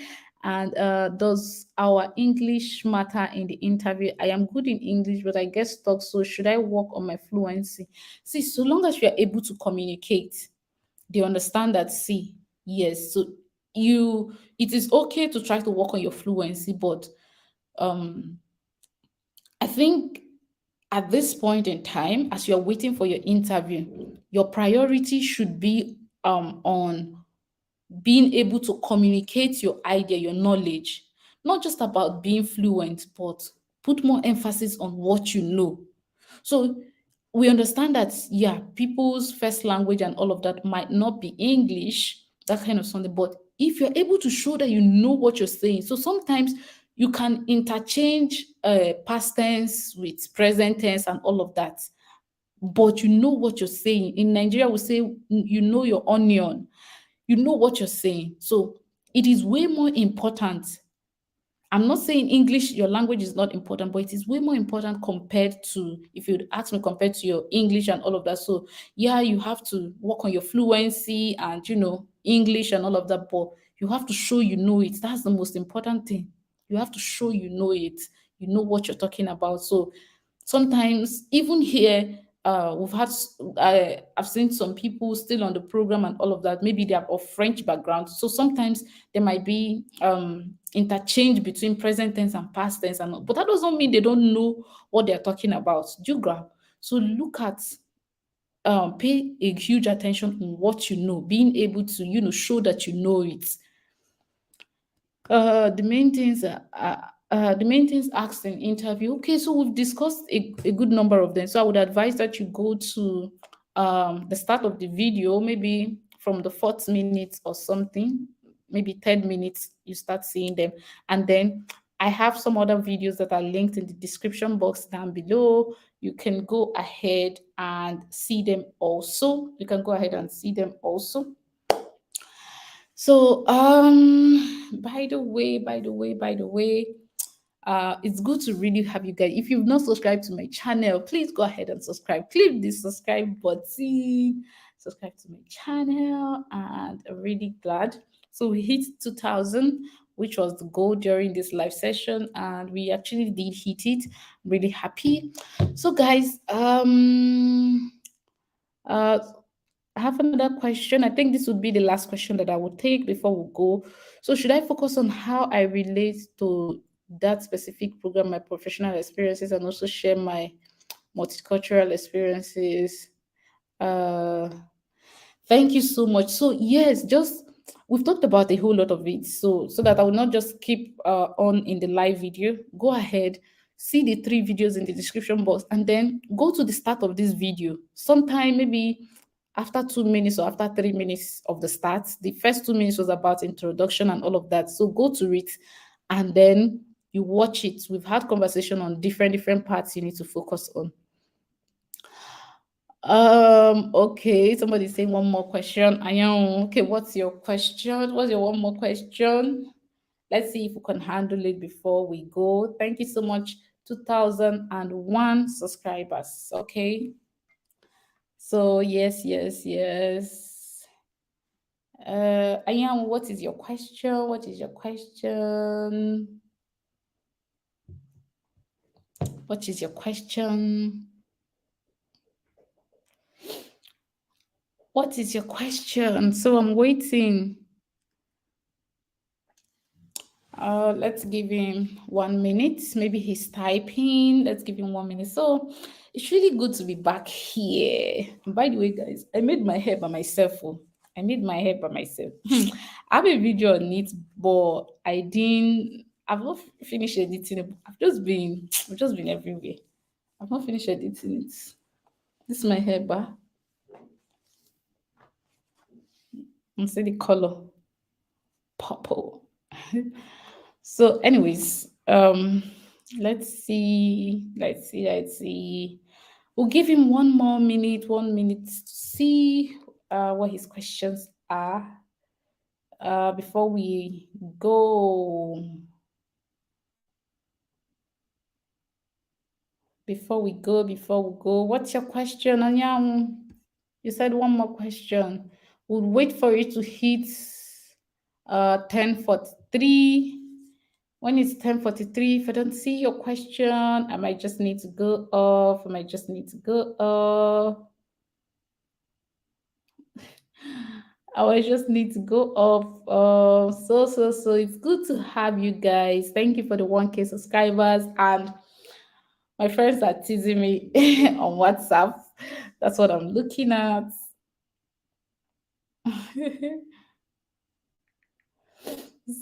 And does our English matter in the interview? I am good in English, but I get stuck. So should I work on my fluency? See, so long as you are able to communicate, they understand that. See, yes, so it is okay to try to work on your fluency, but um I think at this point in time, as you're waiting for your interview, your priority should be on being able to communicate your idea, your knowledge, not just about being fluent, but put more emphasis on what you know. So we understand that, yeah, people's first language and all of that might not be English, that kind of something. But if you're able to show that you know what you're saying, so sometimes you can interchange past tense with present tense and all of that, but you know what you're saying. In Nigeria, we say, you know your onion, you know what you're saying. So it is way more important. I'm not saying English, your language is not important, but it is way more important compared to, if you'd ask me, compared to your English and all of that. So yeah, you have to work on your fluency and English and all of that, but you have to show you know it. That's the most important thing. You have to show you know it. You know what you're talking about. So sometimes even here, I've seen some people still on the program and all of that. Maybe they are of French background, so sometimes there might be interchange between present tense and past tense, and all, but that doesn't mean they don't know what they're talking about. Do you grab? So look at, pay a huge attention on what you know, being able to show that you know it. The main things the main things asked in interview. Okay, so we've discussed a good number of them. So I would advise that you go to the start of the video, maybe from the fourth minute or something, maybe 10 minutes, you start seeing them. And then I have some other videos that are linked in the description box down below. You can go ahead and see them also. You can go ahead and see them also. So, by the way, it's good to really have you guys. If you've not subscribed to my channel, please go ahead and subscribe. Click the subscribe button, subscribe to my channel, and I'm really glad. So we hit 2,000, which was the goal during this live session, and we actually did hit it. I'm really happy. So, guys, uh, I have another question. I think this would be the last question that I would take before we go. So, should I focus on how I relate to that specific program, my professional experiences, and also share my multicultural experiences? Uh, Thank you so much. So yes, just we've talked about a whole lot of it. So that I will not just keep on in the live video. Go ahead, see the three videos in the description box, and then go to the start of this video. Sometime maybe after 2 minutes or after 3 minutes of the start. The first 2 minutes was about introduction and all of that. So go to it, and then you watch it. We've had conversation on different parts you need to focus on. Okay, somebody's saying one more question. I am okay. What's your question? What's your one more question? Let's see if we can handle it before we go. Thank you so much. 2001 subscribers. Okay. So yes. I am. What is your question? What is your question? What is your question? What is your question? So I'm waiting. Let's give him 1 minute. Maybe he's typing. Let's give him 1 minute. So it's really good to be back here. And by the way, guys, I made my hair by myself. Oh. I made my hair by myself. I have a video on it, but I didn't. I've not finished editing it. I've just been everywhere. I've not finished editing it. This is my hair bar. And see the color, purple. So, anyways, let's see. We'll give him 1 minute, 1 minute to see what his questions are before we go. Before we go, what's your question, Anyam? You said one more question. We'll wait for you to hit 10:43. When it's 10:43, if I don't see your question, I might just need to go off. I might just need to go off. So it's good to have you guys. Thank you for the 1K subscribers. And my friends are teasing me on WhatsApp. That's what I'm looking at.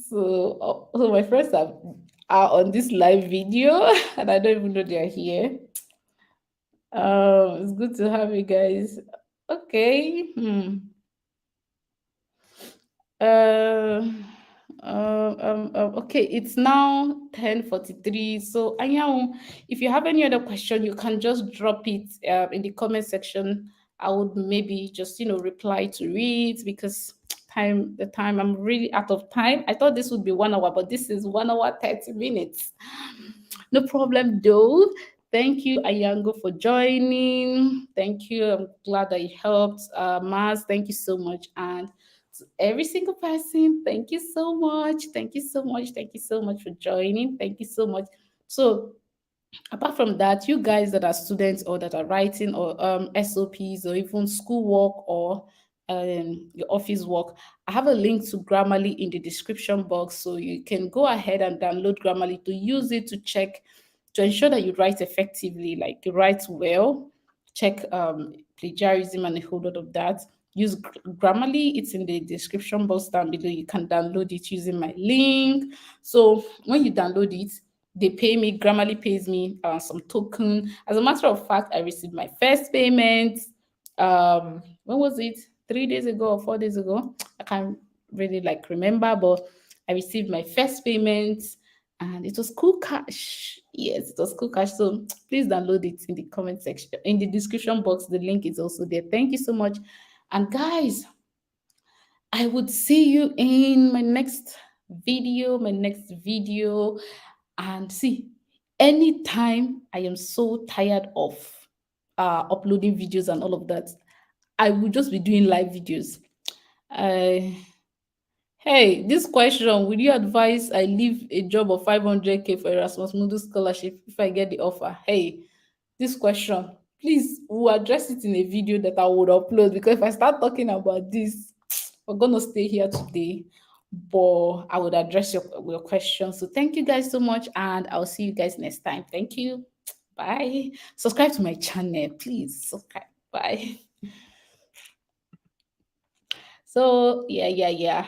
So my friends are on this live video and I don't even know they're here. It's good to have you guys. Okay. Uh, okay, it's now 10:43. So, Anyao, if you have any other question, you can just drop it in the comment section. I would maybe just reply to it because the time I'm really out of time. I thought this would be 1 hour, but this is 1 hour 30 minutes. No problem, though. Thank you, Ayango, for joining. Thank you. I'm glad that you helped. Maz, thank you so much. And to every single person, thank you so much. Thank you so much. Thank you so much for joining. Thank you so much. So, apart from that, you guys that are students or that are writing or SOPs or even schoolwork or your office work, I have a link to Grammarly in the description box, so you can go ahead and download Grammarly to use it to check to ensure that you write effectively, like you write well, check plagiarism and a whole lot of that. use Grammarly. It's in the description box down below. You can download it using my link. So when you download it, they pay me. Grammarly pays me some token. As a matter of fact, I received my first payment. When was it? 3 days ago or 4 days ago? I can't really like remember, but I received my first payment and it was cool cash. Yes, it was cool cash. So please download it in the comment section, in the description box. The link is also there. Thank you so much. And guys, I would see you in my next video. And see, anytime I am so tired of uploading videos and all of that, I will just be doing live videos. Uh, Hey, this question, would you advise I leave a job of 500K for Erasmus Mundus Scholarship if I get the offer? Hey, this question, please, we'll address it in a video that I would upload, because if I start talking about this, we're going to stay here today, but I would address your question. So thank you guys so much, and I'll see you guys next time. Thank you. Bye. Subscribe to my channel, please. Subscribe. Bye. So, yeah.